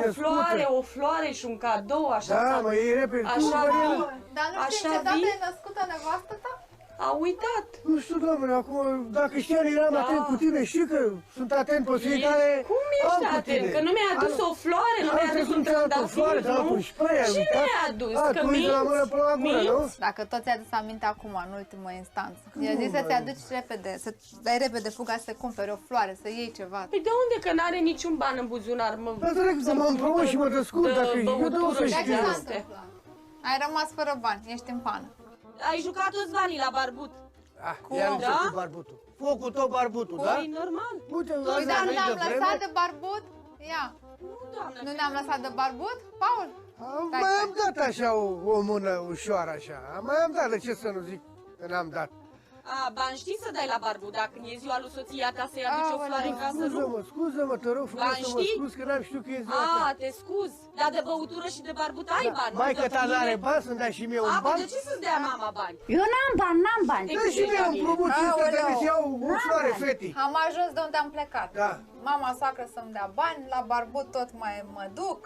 o floare și un cadou, așa? Da, mă, e repede. Așa vii. Dar nu știi Așa ce dată vii? e născută nevastă ta? A uitat. Nu știu, doamne, acum, dacă știam, eram Da. atent cu tine, știi că sunt atent pe fiecare. Cum ești atent? Că nu mi-ai adus o floare, nu mi-ai adus un trandafir, nu? Ce mi-ai adus? Că minți? Dacă tot ți-a adus aminte acum, în ultimă instanță. I-a zis să-ți aduci repede, să dai repede fuga să te cumperi o floare, să iei ceva. Păi de unde că n-are niciun ban în buzunar, mă? Dar trebuie să mă împrumut și mă descurc, dacă eu de unde să Dar ce știu? s-a întâmplat? Ai rămas fără bani, ești în pană. Ai jucat toți banii la barbut. Iar Da? început barbutul. Focul tot barbutul, da? Păi, normal. Uite, Păi dar nu ne-am lăsat de barbut? Ia, Nu, doamnă. nu ne-am lăsat de barbut? Paul? Mai am dat așa o mână ușoară așa. Mai am dat, de ce să nu zic că n-am dat? A, bani știi să dai la barbut, dacă e ziua lui soția ta să-i aduci o floare în casă, nu? Scuză-mă, te rog frumos Bani să mă știi? scuz că n-am știut că e ziua A, ta. te scuz. Dar de băutură și de barbut ai bani. Mai nu? că Că ta mine- n-are bani să-mi dai și mie un A, ban? de ce să-ți dea mama bani? Eu n-am bani. Dă și mie un împrumut, ce să trebuie să iau o floare fetii. Am ajuns de unde am plecat. Da. Mama soacră să-mi dea bani, la barbut tot mai mă duc.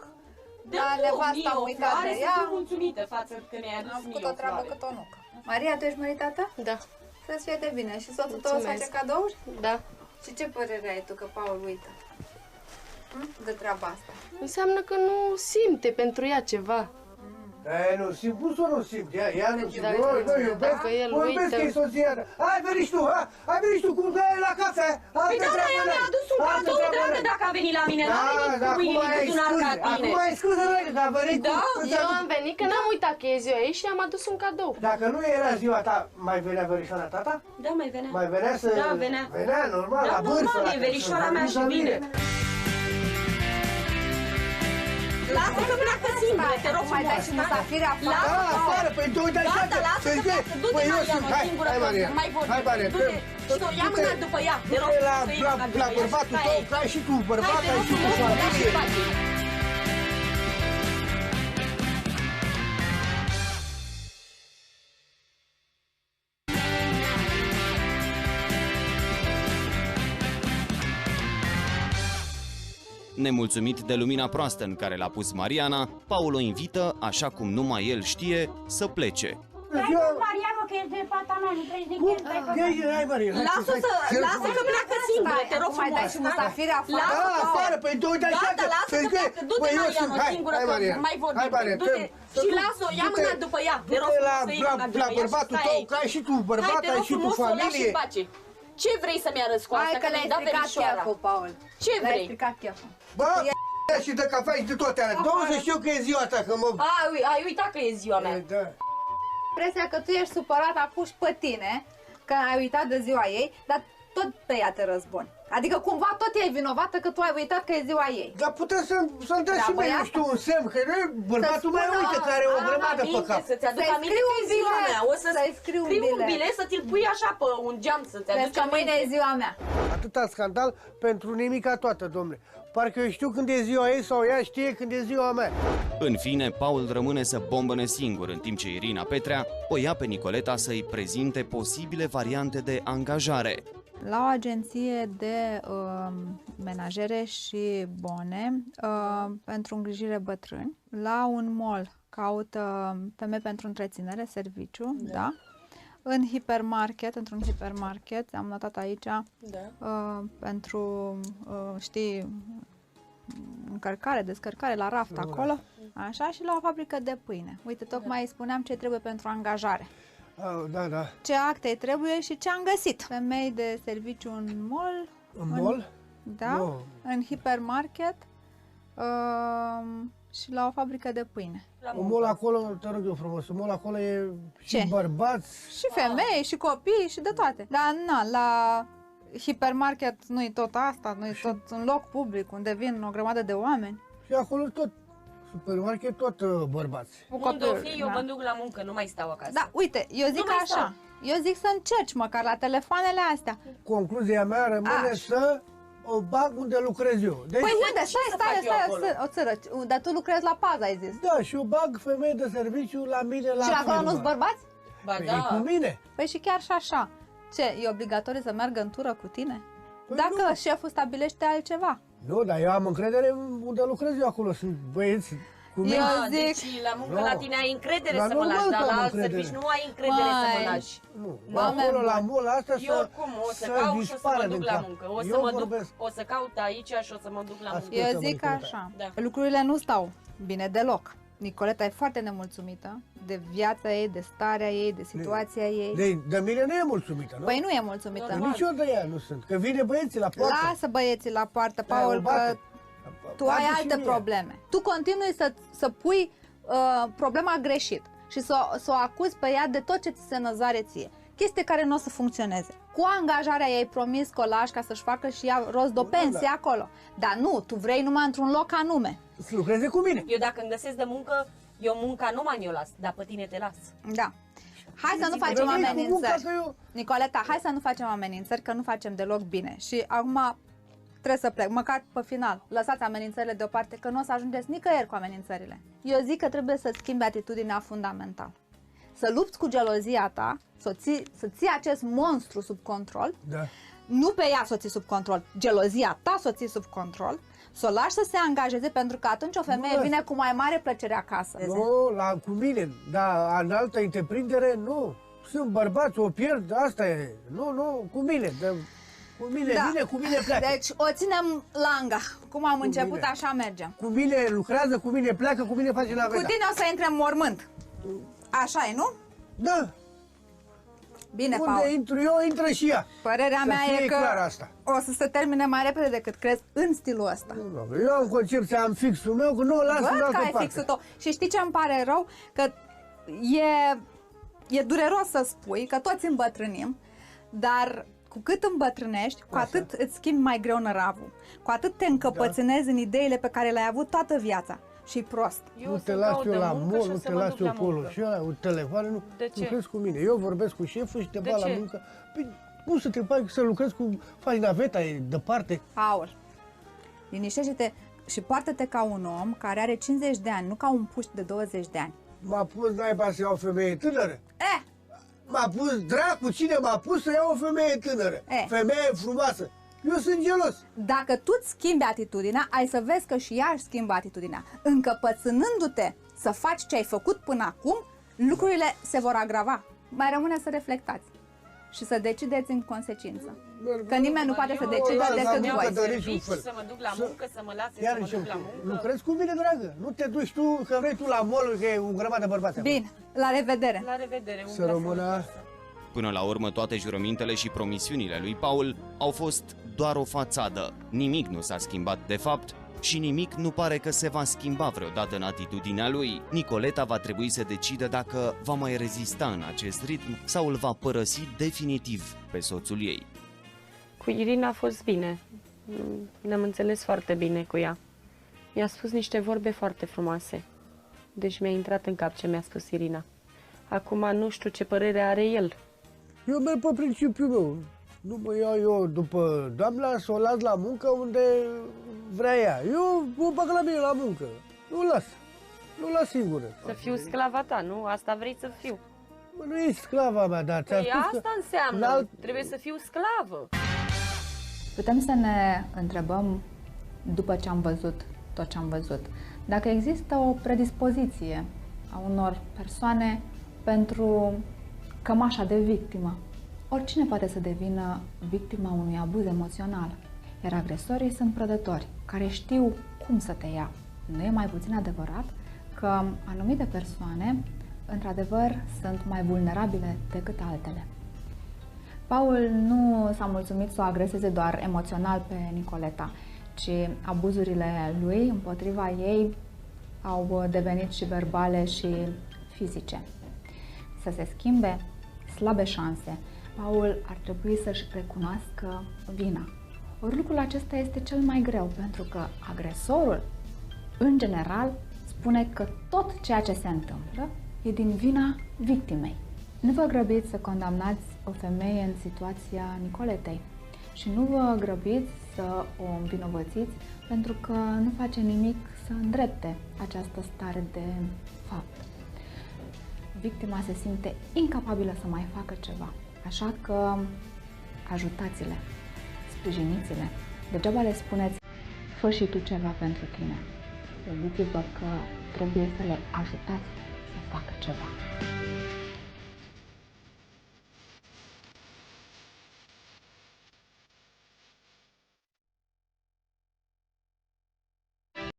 De La nevasta am o uitat floare de să ea. fiu mulțumită față că mi-ai adus Am mie făcut o treabă floare. cât o nucă. Maria, tu ești măritată? Da. Să-ți fie de bine. Și soțul tău îți face Mulțumesc. cadouri? Da. Și ce părere ai tu că Paul uită? De treaba asta. Înseamnă că nu simte pentru ea ceva. Nu simt, cum să nu simt? Ea nu simt, Dacă- noi iubesc, dacă el o iubesc uită- că e soția ta. Hai, veni și tu, hai, veni și tu, cum dai la cafea. Păi da, dar ea mi-a adus un cadou, dragă, dacă a venit la mine. N-a venit cu mâinile în buzunar ca tine. Acum ai scuze, că a venit Da, cu... Eu am venit că n-am uitat că e ziua ei și am adus un cadou. Dacă nu era ziua ta, mai venea verișoara tata? Da, mai venea. Mai venea să... Da, venea. Venea, normal, Da, la vârstă. normal, e verișoara mea și vine. Lasă că pleacă singură, te rog Mai dai frumos. și musafiri afară. Lasă, Da, afară, păi tu uite așa, Gata, lasă că pleacă. Du-te, Păi eu Mariana, sunt, hai, singură, hai, că Maria. mai vorbim. Hai, Maria, Du-te și o ia mâna după ea, te rog. Du-te să iei mâna după la ea. bărbatul Hai, tău, că ai și tu bărbat, hai, te ai rog și tu frumos, da, și familie. face. Nemulțumit de lumina proastă în care l-a pus Mariana, Paul o invită, așa cum numai el știe, să plece. Mariano, că e de fata mea, nu trebuie de cheltuie. Hai, Maria, hai, Lasă că pleacă singură, te rog Mai dai frumos. și musafiri afară. Lasă Da, că- afară, păi tu uite așa Gata, lasă că pleacă. Du-te, Păi eu Mariana, sunt, hai, singură, hai, că Maria. mai vorbim. Hai, Maria, Du-te și lasă-o, ia mâna după ea, te rog Du-te să iei mâna după la ea și bărbatul stai tău, aici. că ai și tu bărbat, Hai, te ai rog și tu frumos, o lași familie. în pace. Ce vrei să-mi arăți cu asta? Hai că mi-ai le-ai dat stricat verișoara. cheful, Paul. Ce Le-ai vrei? stricat cheful. Bă, și de cafea și de toate alea. Dom'le, să știu că e ziua ta, că mă... Ai uitat că e ziua mea. Da. Impresia că tu ești supărat acum și pe tine, că ai uitat de ziua ei, dar tot pe ea te răzbuni. Adică cumva tot ea e vinovată că tu ai uitat că e ziua ei. Dar putem să-mi dai Da, și mie, băiat. nu știu, un semn, că nu bărbatul mai spună, uite, care are o grămadă pe cap. Să-ți aduc Să-i aminte scriu că un e ziua bilet, mea. O să-i scriu un un bilet. bilet, să ți-l pui așa pe un geam, să-ți Vezi aduci că mâine aminte. e ziua mea. Atâta scandal pentru nimica toată, domnule. Parcă eu știu când e ziua ei sau ea știe când e ziua mea. În fine, Paul rămâne să bombăne singur, în timp ce Irina Petrea o ia pe Nicoleta să-i prezinte posibile variante de angajare. La o agenție de menajere și bone pentru îngrijire bătrâni, la un mall caută femei pentru întreținere, serviciu, da? În hipermarket, într-un hipermarket, am notat aici, pentru, știi, încărcare, descărcare la raft acolo, așa, și la o fabrică de pâine. Uite, tocmai îi spuneam ce trebuie pentru angajare. Da, da. Ce acte îi trebuie și ce am găsit. Femei de serviciu în mall. În mall? Da, no. În hipermarket și la o fabrică de pâine. Un mall acolo, te rog eu frumos, un mall acolo e și bărbați. Și femei, și copii, și de toate. Dar na, la hipermarket nu-i tot asta, nu-i tot un loc public unde vin o grămadă de oameni. Și acolo tot, supermarket tot bărbați. Unde o fi, eu mă duc la muncă, nu mai stau acasă. Da, uite, eu zic așa, eu zic să încerci măcar la telefoanele astea. Concluzia mea rămâne să o bag unde lucrez eu. Deci, păi unde? Stai, o țără, dar tu lucrezi la pază, ai zis. Da, și o bag femei de serviciu la mine la și la acolo nu-s bărbați? Ba păi da. cu mine. Păi și chiar și așa. Ce, e obligatoriu să meargă în tură cu tine? Păi dacă șeful stabilește altceva. Nu, dar eu am încredere unde lucrez eu acolo. Sunt băieți cu mine. Eu zic... Deci la muncă la tine ai încredere să mă lași, dar la alt serviciu nu ai încredere să mă lași. Nu, acolo la mall asta eu oricum o să caut și o să mă duc la muncă. O să caut aici și o să mă duc la muncă. Eu zic așa, lucrurile nu stau bine deloc. Nicoleta e foarte nemulțumită de viața ei, de starea ei, de situația ei. De mine nu e mulțumită, nu? Păi nu e mulțumită. Nici eu de ea nu sunt, că vine băieții la poartă. Lasă băieții la poartă, Paul, că tu ai alte probleme. Tu continui să pui problema greșit și să o acuzi pe ea de tot ce ți se năzoare ție. Chestii care nu o să funcționeze. Cu angajarea ei promis că o lași ca să-și facă și ea rost de o pensie acolo. Dar nu, tu vrei numai într-un loc anume. Să lucreze cu mine. Eu dacă îmi găsesc de muncă, eu munca nu mai mi-o las, dar pe tine te las. Da. Hai să nu facem amenințări. Nicoleta, hai să nu facem amenințări, că nu facem deloc bine. Și acum trebuie să plec, măcar pe final. Lăsați amenințările deoparte, că nu o să ajungeți nicăieri cu amenințările. Eu zic că trebuie să schimbi atitudinea fundamental. Să lupți cu gelozia ta, să ții acest monstru sub control, nu pe ea să o ții sub control, gelozia ta să o ții sub control, să o lași să se angajeze, pentru că atunci o femeie vine cu mai mare plăcere acasă. Nu, cu mine, dar în altă întreprindere nu. Sunt bărbați, o pierd, asta e. Nu, cu mine. Cu mine vine, cu mine pleacă. Deci o ținem langa. Cum am început, așa mergem. Cu mine lucrează, cu mine pleacă, cu mine face naveta. Cu tine o să intre în mormânt. Așa e, nu? Da. Bine, Paul. Unde intru eu, intră și ea. Părerea mea e că asta. o să se termine mai repede decât crezi în stilul ăsta. Eu am concepția, am fixul meu, că nu o las în altă parte. Văd că ai fixul tău. Și știi ce îmi pare rău? Că e dureros să spui, că toți îmbătrânim, dar cu cât îmbătrânești, cu atât îți schimbi mai greu năravul. Cu atât te încăpățânezi în ideile pe care le-ai avut toată viața. Și prost. Nu te las eu la mall, nu te las eu acolo. Și ăla, telefoane, nu lucrezi cu mine. Eu vorbesc cu șeful și te bag la muncă. Păi, nu să te bagi să lucrezi cu... Faci naveta, e departe. Paul, liniștește-te și poartă-te ca un om care are 50 de ani, nu ca un puști de 20 de ani. M-a pus naiba să iau o femeie tânără? M-a pus, dracu, cine m-a pus să iau o femeie tânără? Femeie frumoasă. Eu sunt gelos. Dacă tu îți schimbi atitudinea, ai să vezi că și ea își schimbă atitudinea. Încăpățânându-te să faci ce ai făcut până acum, lucrurile se vor agrava. Mai rămâne să reflectați și să decideți în consecință. Că nimeni nu poate să decide decât voi. Să mă duc la muncă, să mă lase să mă duc la muncă. Lucrezi cu mine, dragă. Nu te duci tu, că vrei tu la mall, că e un grămadă de bărbați. Bine, la revedere. La revedere. Să rămână. Până la urmă, toate jurămintele și promisiunile lui Paul au fost doar o fațadă. Nimic nu s-a schimbat de fapt și nimic nu pare că se va schimba vreodată în atitudinea lui. Nicoleta va trebui să decidă dacă va mai rezista în acest ritm sau îl va părăsi definitiv pe soțul ei. Cu Irina a fost bine. Ne-am înțeles foarte bine cu ea. Mi-a spus niște vorbe foarte frumoase. Deci mi-a intrat în cap ce mi-a spus Irina. Acum nu știu ce părere are el. Eu merg pe principiul meu. Nu mă iau eu după doamna să o las la muncă unde vrea ea. Eu o bag la mine la muncă. Nu las. Nu las singură. Să fiu sclava ta, nu? Asta vrei să fiu. Mă, nu e sclava mea, dar ți-am Păi spus asta înseamnă. Trebuie să fiu sclavă. Putem să ne întrebăm, după ce am văzut tot ce am văzut, dacă există o predispoziție a unor persoane pentru cămașa de victimă. Oricine poate să devină victima unui abuz emoțional, iar agresorii sunt prădători care știu cum să te ia. Nu e mai puțin adevărat că anumite persoane, într-adevăr, sunt mai vulnerabile decât altele. Paul nu s-a mulțumit să o agreseze doar emoțional pe Nicoleta, ci abuzurile lui împotriva ei au devenit și verbale și fizice. Să se schimbe, slabe șanse. Paul ar trebui să-și recunoască vina. Ori lucrul acesta este cel mai greu, pentru că agresorul, în general, spune că tot ceea ce se întâmplă e din vina victimei. Nu vă grăbiți să condamnați o femeie în situația Nicoletei și nu vă grăbiți să o învinovățiți pentru că nu face nimic să îndrepte această stare de fapt. Victima se simte incapabilă să mai facă ceva, așa că ajutați-le, sprijiniți-le. Degeaba le spuneți, fă și tu ceva pentru tine. Gândiți-vă că trebuie să le ajutați să facă ceva.